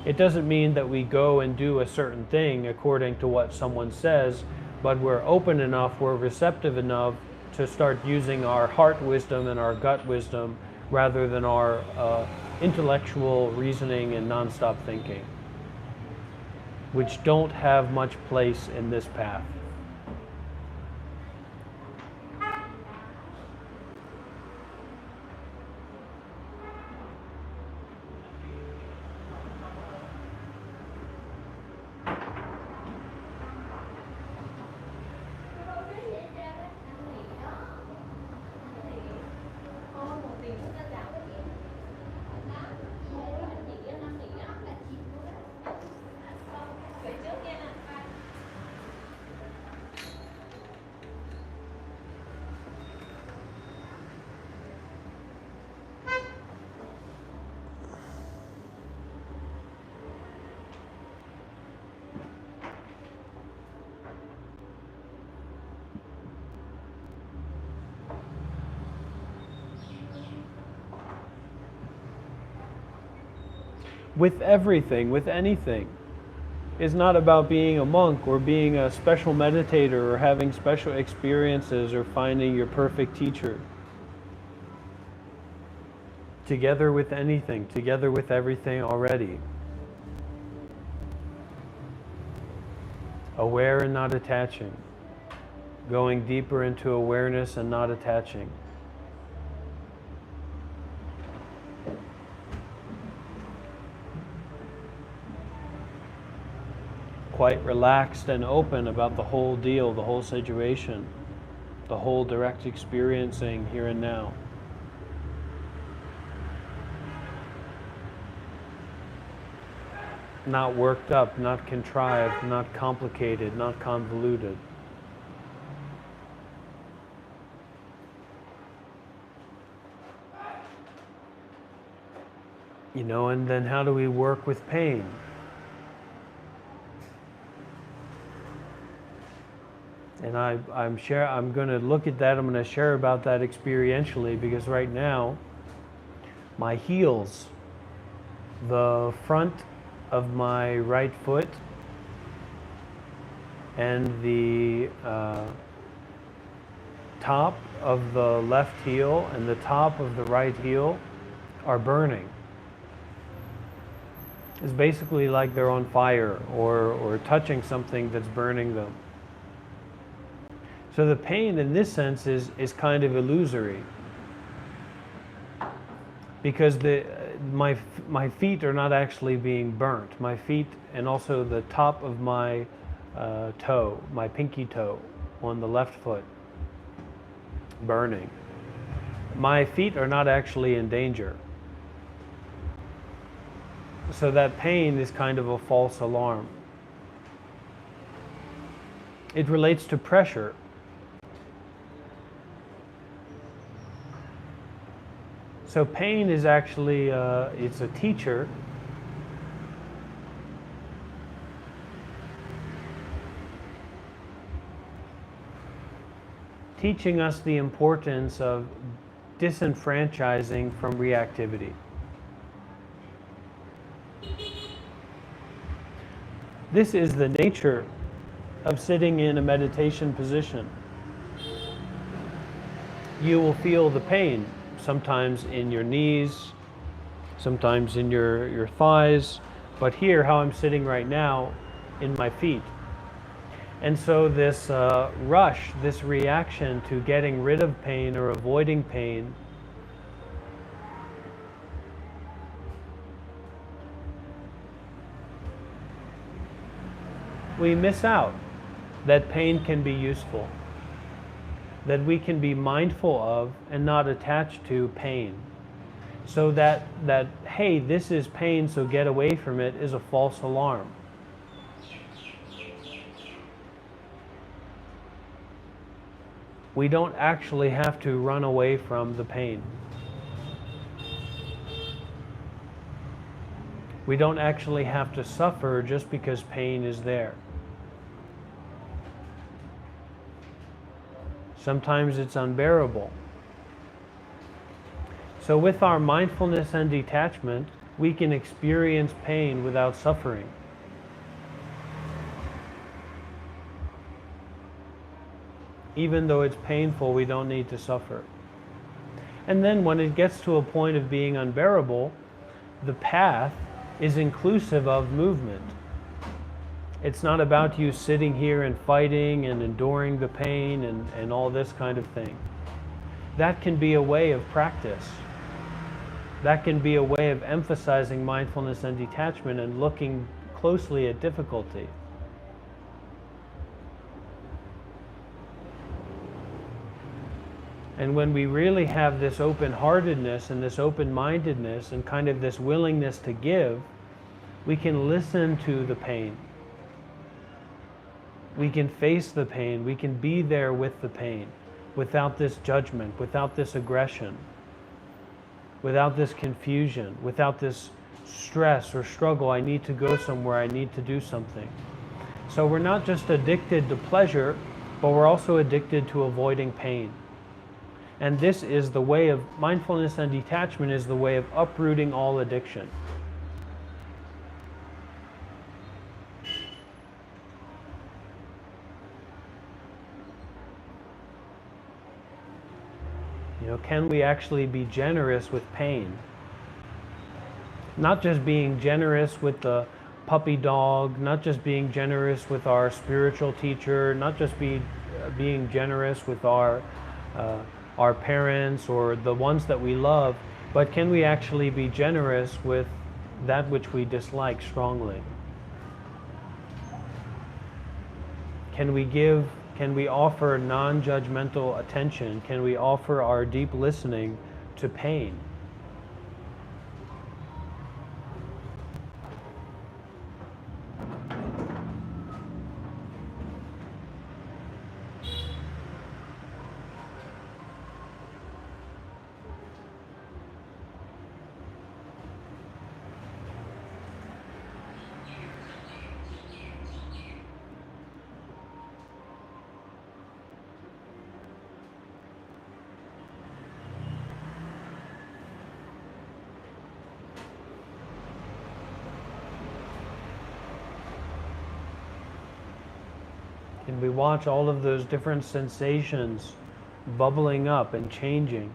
It doesn't mean that we go and do a certain thing according to what someone says, but we're open enough, we're receptive enough to start using our heart wisdom and our gut wisdom rather than our intellectual reasoning and nonstop thinking, which don't have much place in this path. With everything, with anything. It's not about being a monk or being a special meditator or having special experiences or finding your perfect teacher. Together with anything, together with everything already. Aware and not attaching. Going deeper into awareness and not attaching. Quite relaxed and open about the whole deal, the whole situation, the whole direct experiencing here and now. Not worked up, not contrived, not complicated, not convoluted. And then how do we work with pain? And I'm going to look at that, I'm going to share about that experientially, because right now, my heels, the front of my right foot and the top of the left heel and the top of the right heel are burning. It's basically like they're on fire or touching something that's burning them. So the pain in this sense is kind of illusory, because my feet are not actually being burnt. My feet and also the top of my toe, my pinky toe on the left foot, burning. My feet are not actually in danger. So that pain is kind of a false alarm. It relates to pressure. So pain is actually, it's a teacher. Teaching us the importance of disenfranchising from reactivity. This is the nature of sitting in a meditation position. You will feel the pain, sometimes in your knees, sometimes in your thighs, but here, how I'm sitting right now, in my feet. And so this rush, this reaction to getting rid of pain or avoiding pain, we miss out that pain can be useful, that we can be mindful of and not attached to pain. So that hey, this is pain, so get away from it, is a false alarm. We don't actually have to run away from the pain. We don't actually have to suffer just because pain is there. Sometimes it's unbearable. So with our mindfulness and detachment, we can experience pain without suffering. Even though it's painful, we don't need to suffer. And then when it gets to a point of being unbearable, the path is inclusive of movement. It's not about you sitting here and fighting and enduring the pain and all this kind of thing. That can be a way of practice. That can be a way of emphasizing mindfulness and detachment and looking closely at difficulty. And when we really have this open-heartedness and this open-mindedness and kind of this willingness to give, we can listen to the pain. We can face the pain. We can be there with the pain without this judgment, without this aggression, without this confusion, without this stress or struggle. I need to go somewhere. I need to do something. So we're not just addicted to pleasure, but we're also addicted to avoiding pain. And this is the way of mindfulness and detachment, is the way of uprooting all addiction. You know, can we actually be generous with pain? Not just being generous with the puppy dog, not just being generous with our spiritual teacher, not just being generous with our parents or the ones that we love, but can we actually be generous with that which we dislike strongly? Can we offer non-judgmental attention? Can we offer our deep listening to pain? Can we watch all of those different sensations bubbling up and changing?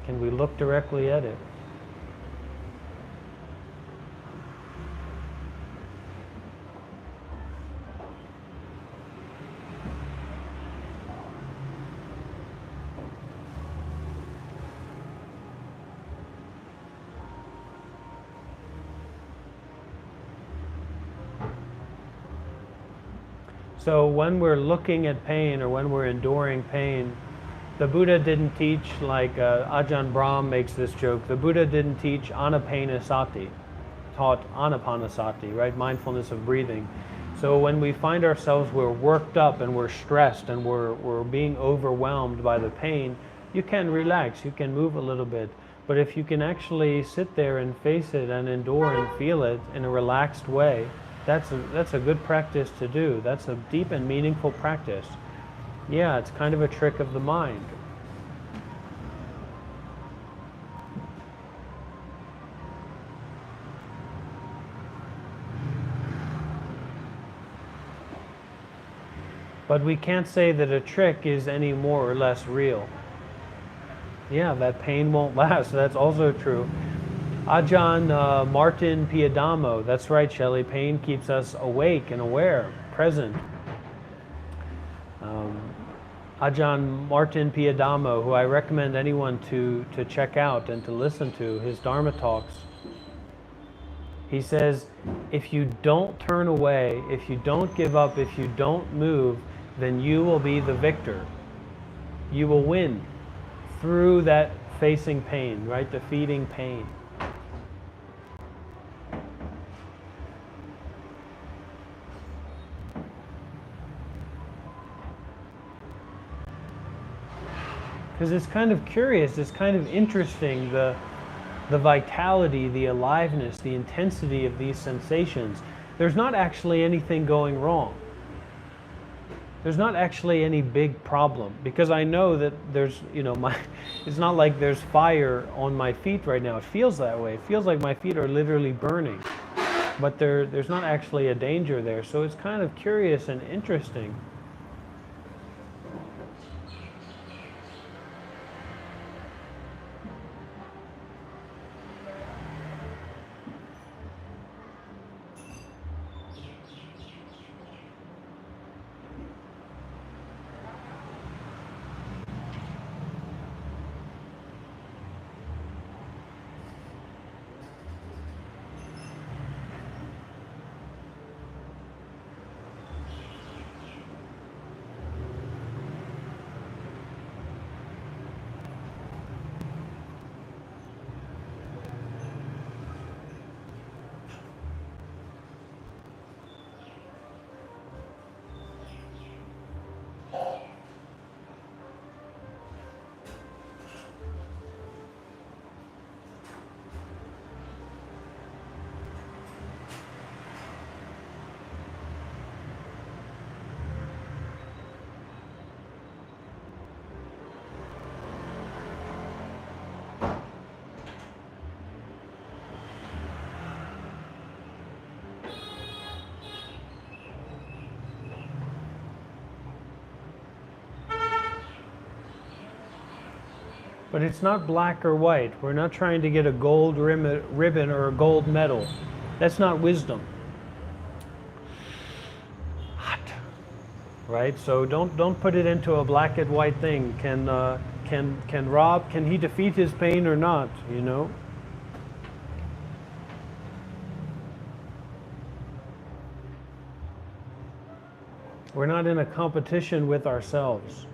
Can we look directly at it? So when we're looking at pain or when we're enduring pain, the Buddha didn't teach, like Ajahn Brahm makes this joke, the Buddha didn't teach anapanasati. taught anapanasati, right? Mindfulness of breathing. So when we find ourselves, we're worked up and we're stressed and we're being overwhelmed by the pain, you can relax, you can move a little bit. But if you can actually sit there and face it and endure and feel it in a relaxed way, that's a good practice to do. That's a deep and meaningful practice. Yeah, it's kind of a trick of the mind. But we can't say that a trick is any more or less real. Yeah, that pain won't last. That's also true. Ajahn Martin Piedamo, that's right, Shelley. Pain keeps us awake and aware, present. Ajahn Martin Piedamo, who I recommend anyone to check out and to listen to, his Dharma talks. He says, if you don't turn away, if you don't give up, if you don't move, then you will be the victor. You will win through that facing pain, right? Defeating pain. Because it's kind of curious, it's kind of interesting, the vitality, the aliveness, the intensity of these sensations. There's not actually anything going wrong. There's not actually any big problem, because I know that there's, it's not like there's fire on my feet right now. It feels that way. It feels like my feet are literally burning, but there's not actually a danger there. So it's kind of curious and interesting. But it's not black or white. We're not trying to get a gold ribbon or a gold medal. That's not wisdom. Hot, right? So don't put it into a black and white thing. Can Rob, can he defeat his pain or not? We're not in a competition with ourselves.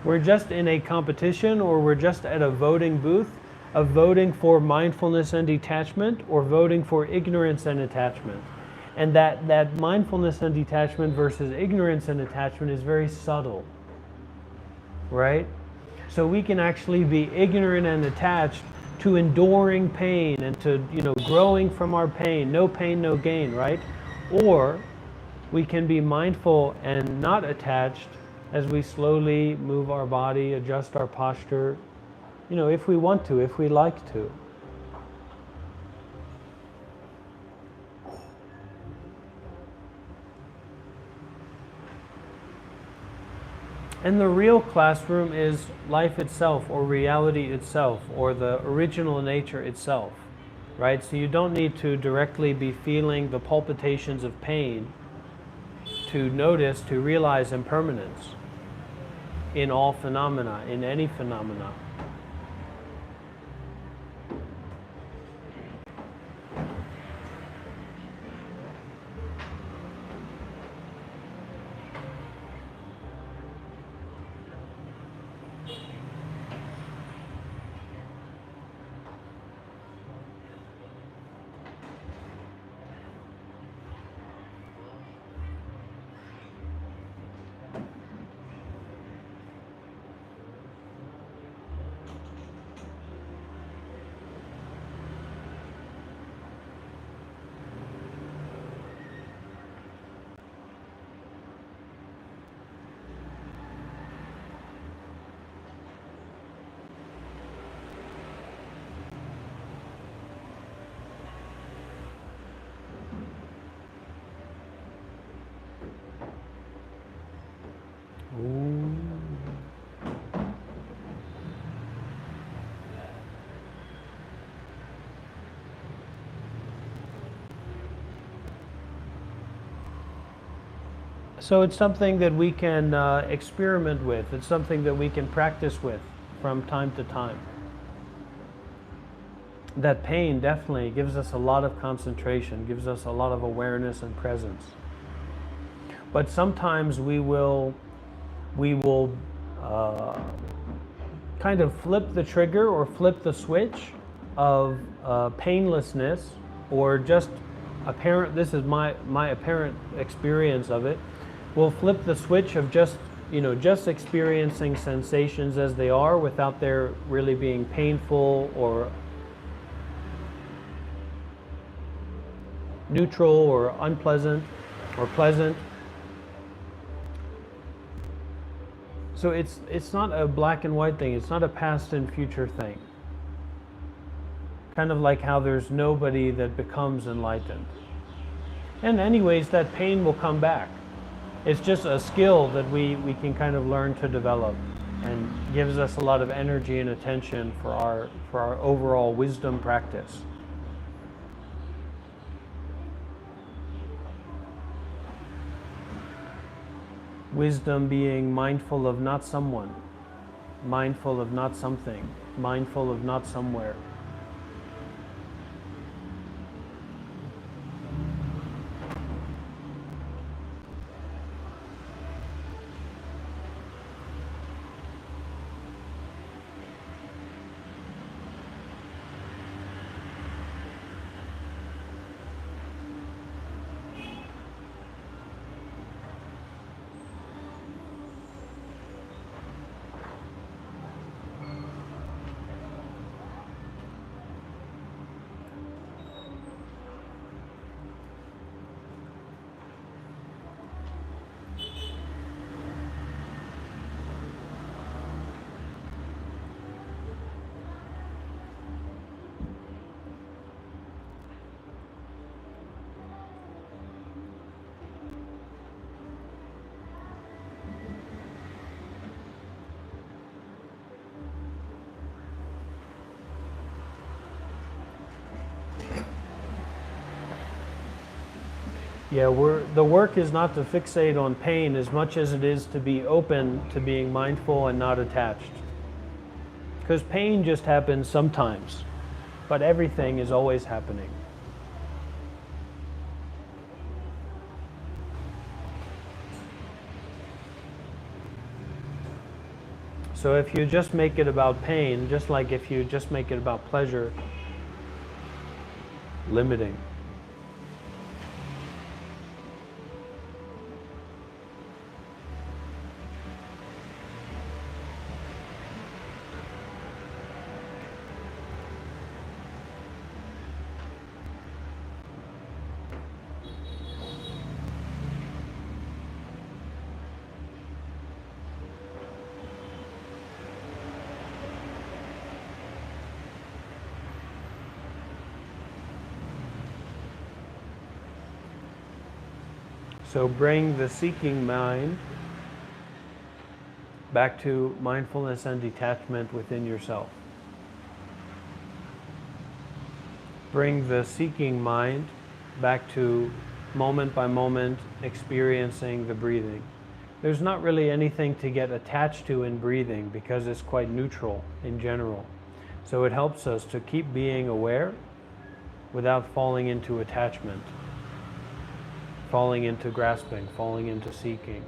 We're just in a competition, or we're just at a voting booth of voting for mindfulness and detachment, or voting for ignorance and attachment. And that mindfulness and detachment versus ignorance and attachment is very subtle, right? So we can actually be ignorant and attached to enduring pain and to, growing from our pain. No pain, no gain, right? Or we can be mindful and not attached as we slowly move our body, adjust our posture, if we want to, if we like to. And the real classroom is life itself, or reality itself, or the original nature itself, right? So you don't need to directly be feeling the palpitations of pain to notice, to realize impermanence in all phenomena, in any phenomena. So it's something that we can experiment with. It's something that we can practice with from time to time. That pain definitely gives us a lot of concentration, gives us a lot of awareness and presence. But sometimes we will kind of flip the trigger or flip the switch of painlessness, or just apparent. This is my apparent experience of it. We'll flip the switch of just experiencing sensations as they are, without there really being painful or neutral or unpleasant or pleasant. So it's not a black and white thing. It's not a past and future thing. Kind of like how there's nobody that becomes enlightened. And anyways, that pain will come back. It's just a skill that we can kind of learn to develop, and gives us a lot of energy and attention for our overall wisdom practice. Wisdom being mindful of not someone, mindful of not something, mindful of not somewhere. Yeah, the work is not to fixate on pain as much as it is to be open to being mindful and not attached. Because pain just happens sometimes, but everything is always happening. So if you just make it about pain, just like if you just make it about pleasure, limiting. So bring the seeking mind back to mindfulness and detachment within yourself. Bring the seeking mind back to moment by moment experiencing the breathing. There's not really anything to get attached to in breathing because it's quite neutral in general. So it helps us to keep being aware without falling into attachment, falling into grasping, falling into seeking.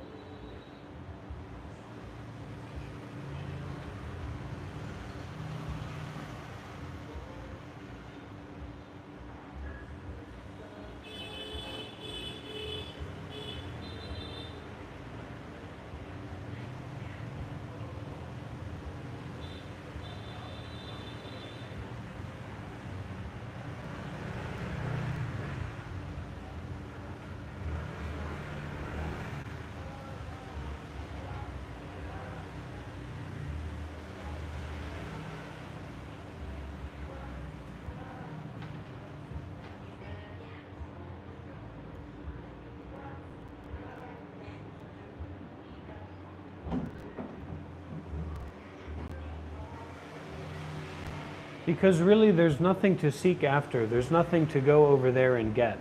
Because really there's nothing to seek after. There's nothing to go over there and get.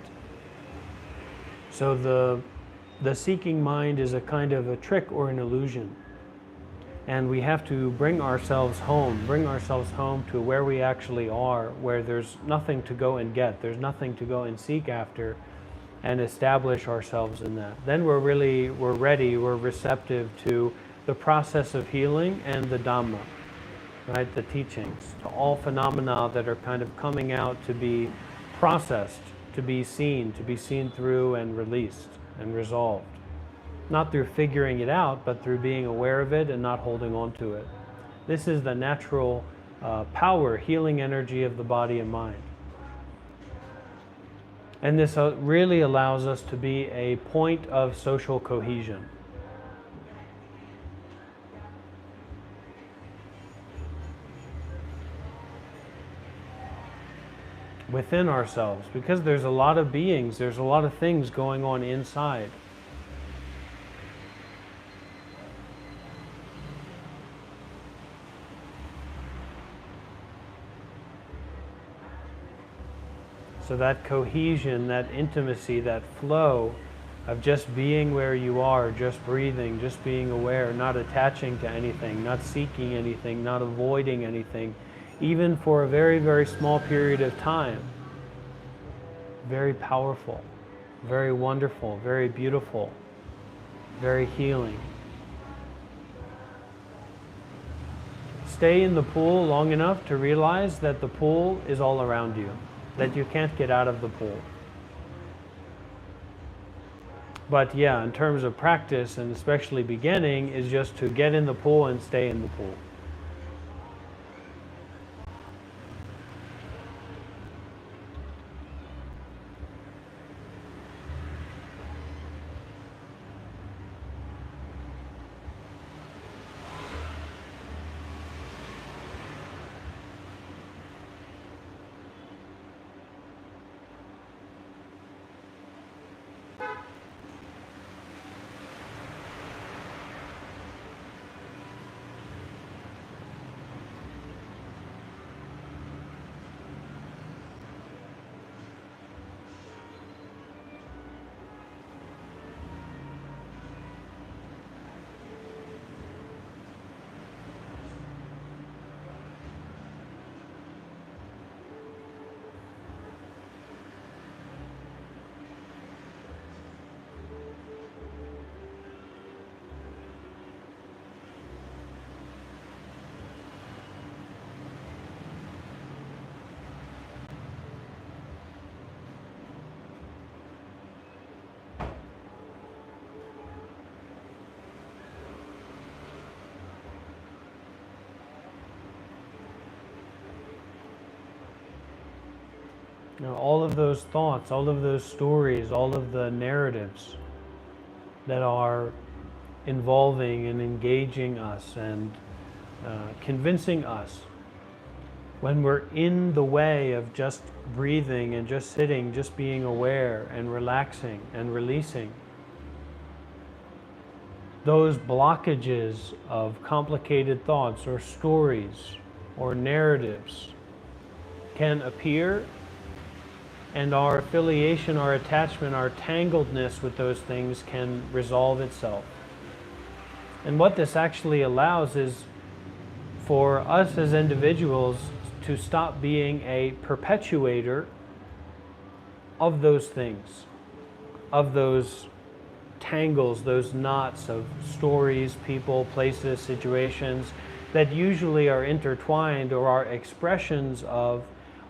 So The seeking mind is a kind of a trick or an illusion. And we have to bring ourselves home to where we actually are, where there's nothing to go and get, there's nothing to go and seek after, and establish ourselves in that. Then we're ready, we're receptive to the process of healing and the Dhamma, right? The teachings, to all phenomena that are kind of coming out to be processed, to be seen through and released and resolved. Not through figuring it out, but through being aware of it and not holding on to it. This is the natural power, healing energy of the body and mind. And this really allows us to be a point of social cohesion. Within ourselves, because there's a lot of beings, there's a lot of things going on inside. So that cohesion, that intimacy, that flow of just being where you are, just breathing, just being aware, not attaching to anything, not seeking anything, not avoiding anything, even for a very, very small period of time. Very powerful, very wonderful, very beautiful, very healing. Stay in the pool long enough to realize that the pool is all around you, that you can't get out of the pool. But yeah, in terms of practice, and especially beginning, is just to get in the pool and stay in the pool. You know, all of those thoughts, all of those stories, all of the narratives that are involving and engaging us and convincing us, when we're in the way of just breathing and just sitting, just being aware and relaxing and releasing, those blockages of complicated thoughts or stories or narratives can appear, and our affiliation, our attachment, our tangledness with those things can resolve itself. And what this actually allows is for us as individuals to stop being a perpetuator of those things, of those tangles, those knots of stories, people, places, situations that usually are intertwined or are expressions of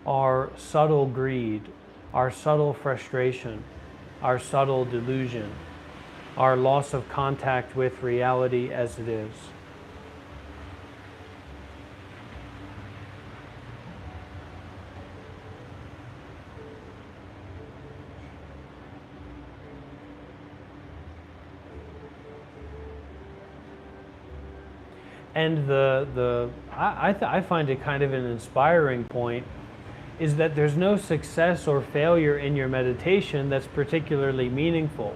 our subtle greed, our subtle frustration, our subtle delusion, our loss of contact with reality as it is. And I find it kind of an inspiring point is that there's no success or failure in your meditation that's particularly meaningful.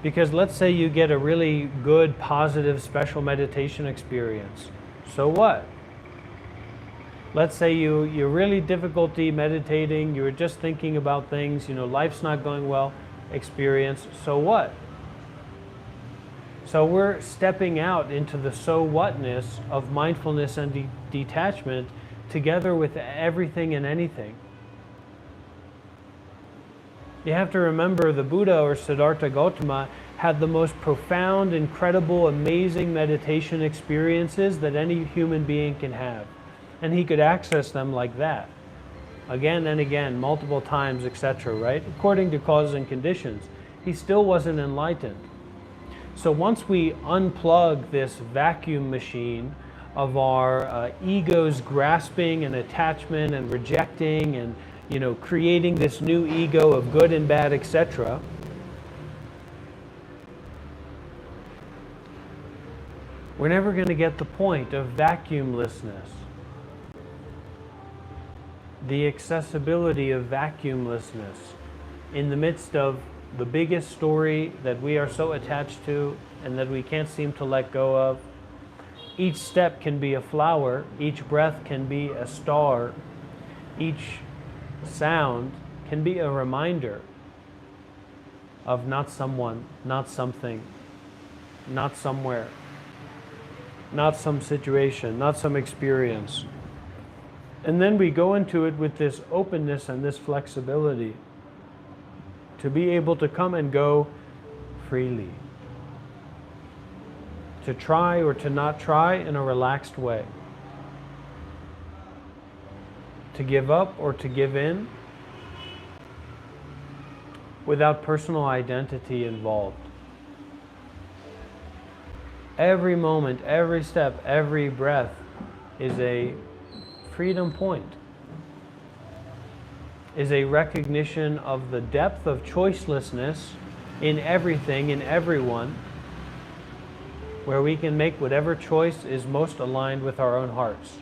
Because let's say you get a really good, positive, special meditation experience. So what? Let's say you're really difficulty meditating, you're just thinking about things, life's not going well. experience, so what? So we're stepping out into the so whatness of mindfulness and detachment together with everything and anything. You have to remember the Buddha or Siddhartha Gautama had the most profound, incredible, amazing meditation experiences that any human being can have. And he could access them like that, again and again, multiple times, etc., right? According to causes and conditions. He still wasn't enlightened. So once we unplug this vacuum machine of our ego's grasping and attachment and rejecting and creating this new ego of good and bad, etc., we're never going to get the point of vacuumlessness. The accessibility of vacuumlessness in the midst of the biggest story that we are so attached to and that we can't seem to let go of. Each step can be a flower, each breath can be a star, each sound can be a reminder of not someone, not something, not somewhere, not some situation, not some experience. And then we go into it with this openness and this flexibility to be able to come and go freely. To try or to not try in a relaxed way. To give up or to give in without personal identity involved. Every moment, every step, every breath is a freedom point. Is a recognition of the depth of choicelessness in everything, in everyone, where we can make whatever choice is most aligned with our own hearts.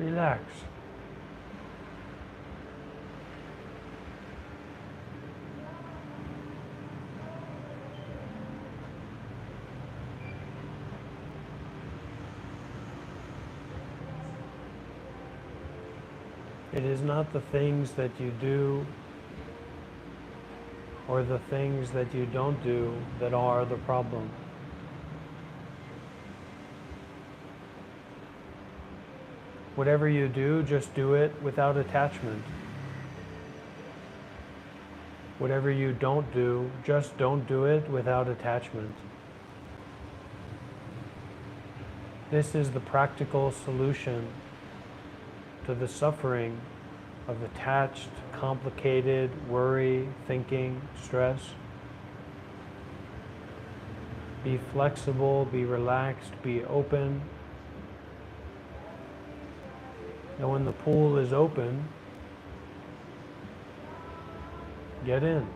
Relax. It is not the things that you do or the things that you don't do that are the problem. Whatever you do, just do it without attachment. Whatever you don't do, just don't do it without attachment. This is the practical solution to the suffering of attached, complicated worry, thinking, stress. Be flexible, be relaxed, be open. And when the pool is open, get in.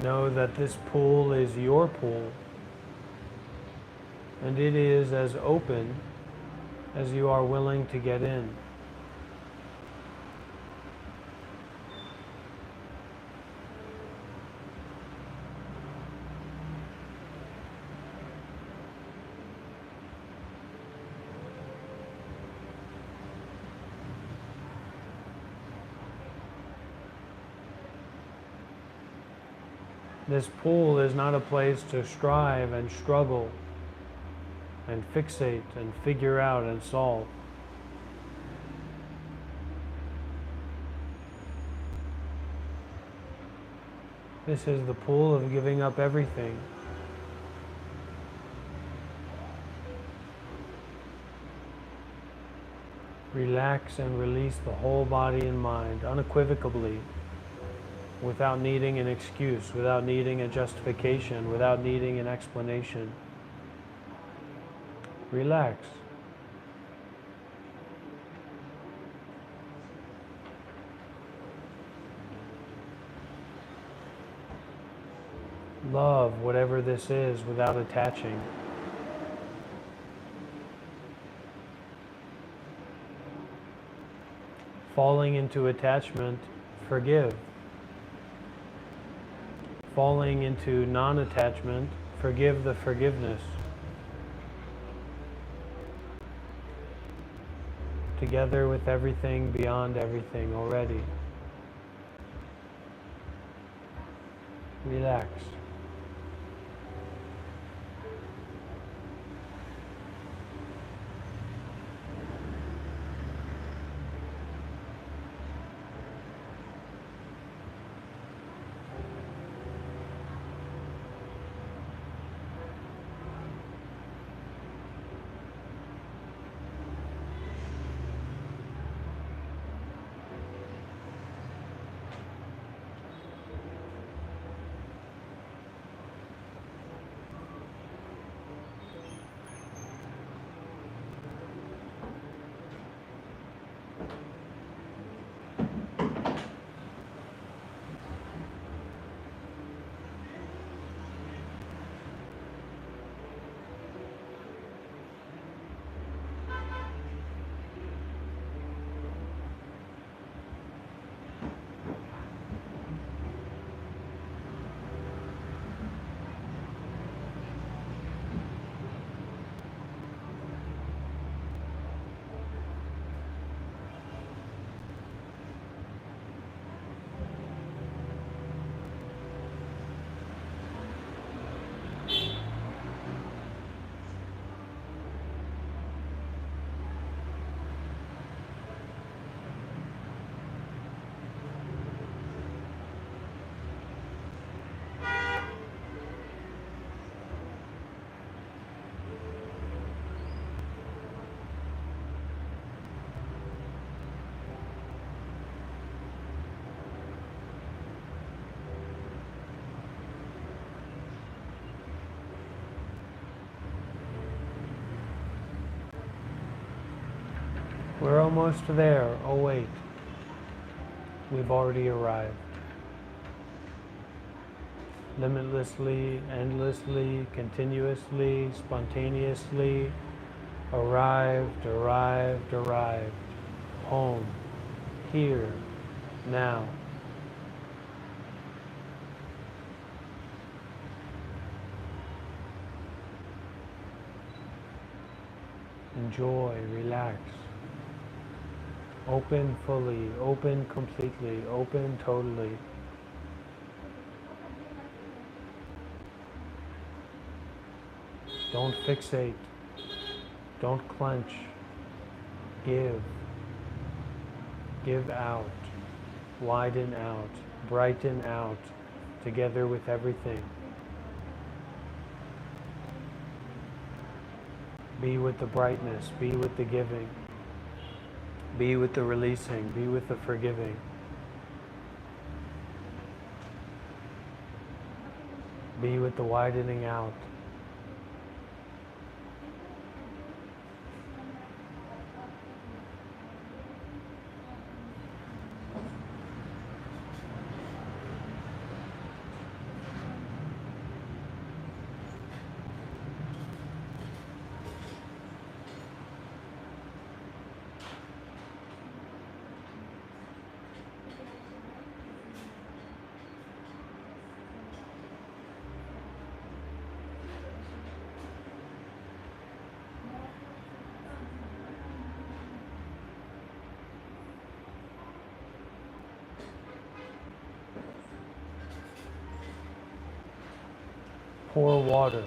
Know that this pool is your pool, and it is as open as you are willing to get in. This pool is not a place to strive and struggle and fixate and figure out and solve. This is the pool of giving up everything. Relax and release the whole body and mind unequivocally, without needing an excuse, without needing a justification, without needing an explanation. Relax. Love whatever this is without attaching. Falling into attachment, forgive. Falling into non-attachment, forgive the forgiveness. Together with everything beyond everything already. Relax. We're almost there. Oh wait, we've already arrived. limitlessly, endlessly, continuously, spontaneously, arrived, arrived, arrived, home, here, now. Enjoy, relax. Open fully, open completely, open totally. Don't fixate, don't clench. Give, give out, widen out, brighten out, together with everything. Be with the brightness, be with the giving, be with the releasing, be with the forgiving. Be with the widening out. Pour water.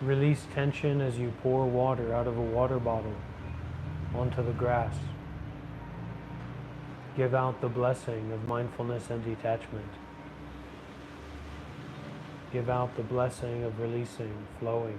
Release tension as you pour water out of a water bottle onto the grass. Give out the blessing of mindfulness and detachment. Give out the blessing of releasing, flowing.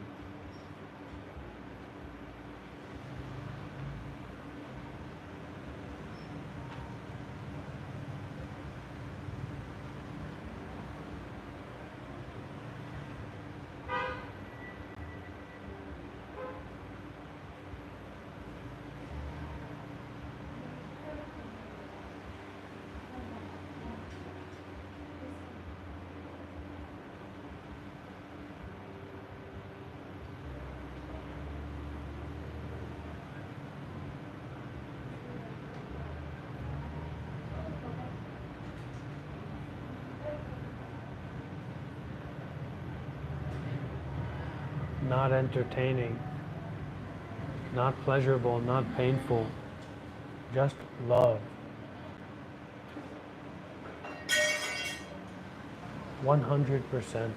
Not entertaining, not pleasurable, not painful, just love. 100%,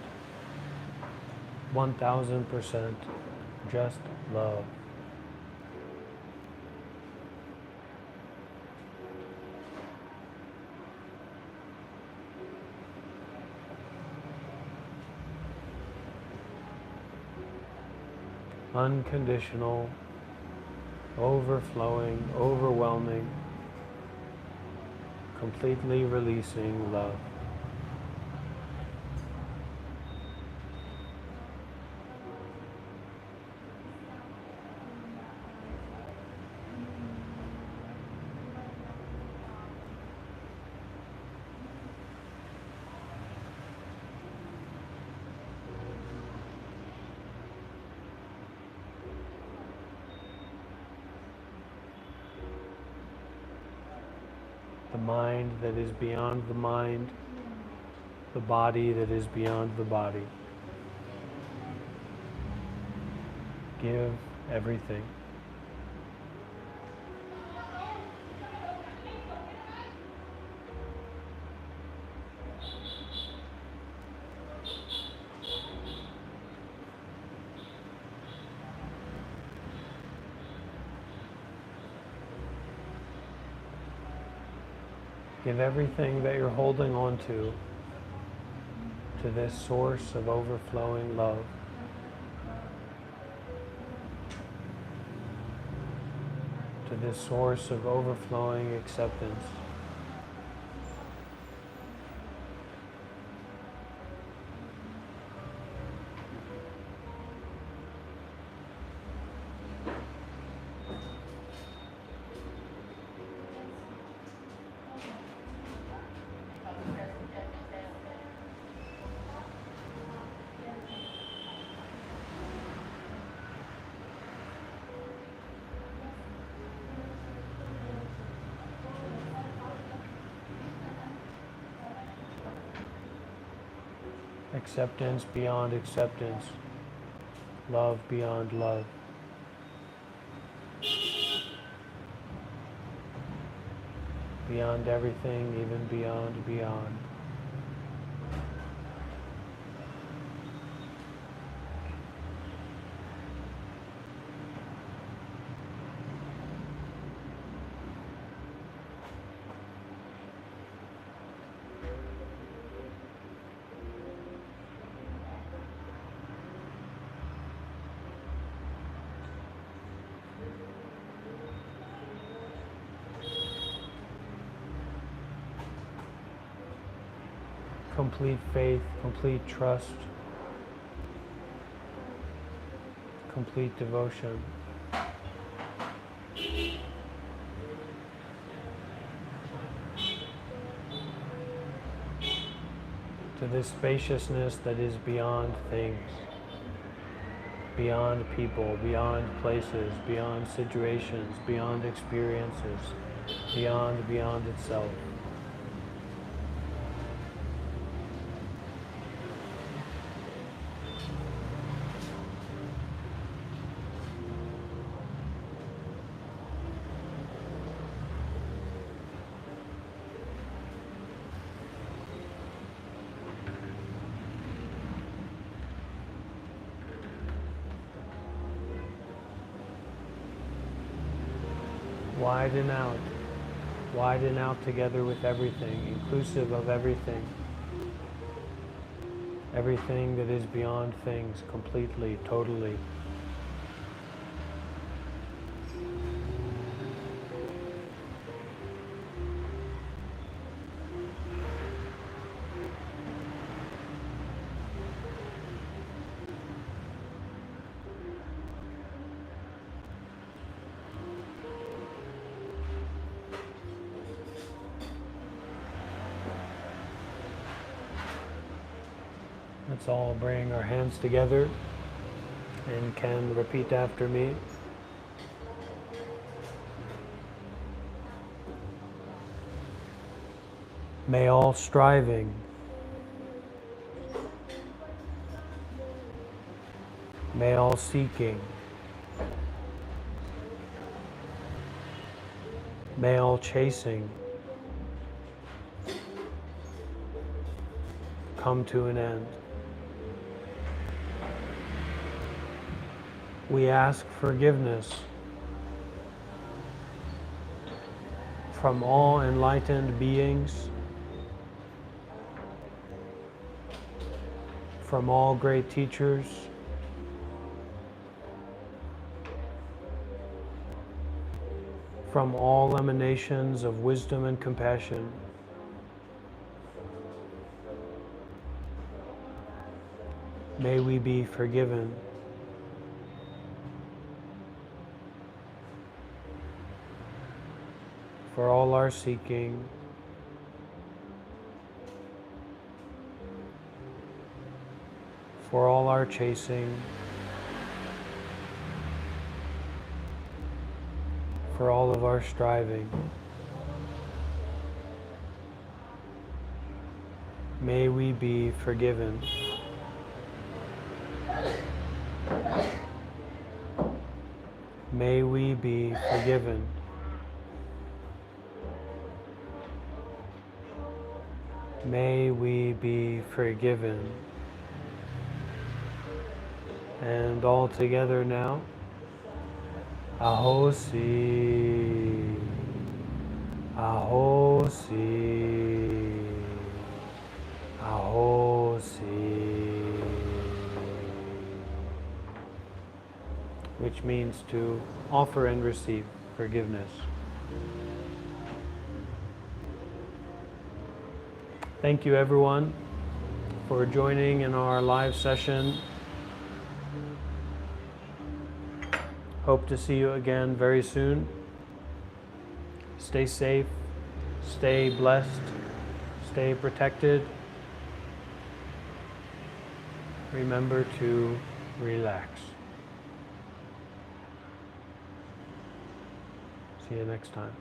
1000%, just love. Unconditional, overflowing, overwhelming, completely releasing love. The mind that is beyond the mind, the body that is beyond the body. Give everything. Give everything that you're holding on to this source of overflowing love. To this source of overflowing acceptance. acceptance beyond acceptance, love beyond love. Beyond everything, even beyond beyond. Complete faith, complete trust, complete devotion. To this spaciousness that is beyond things, beyond people, beyond places, beyond situations, beyond experiences, beyond itself. Widen out together with everything, inclusive of everything. Everything that is beyond things, completely, totally. Let's all bring our hands together and can repeat after me. May all striving, may all seeking, may all chasing come to an end. We ask forgiveness from all enlightened beings, from all great teachers, from all emanations of wisdom and compassion. May we be forgiven. For all our seeking, for all our chasing, for all of our striving. May we be forgiven. May we be forgiven. May we be forgiven. And all together now. Ahosi, Ahosi, Ahosi. Which means to offer and receive forgiveness. Thank you everyone for joining in our live session. Hope to see you again very soon. Stay safe, stay blessed, stay protected. Remember to relax. See you next time.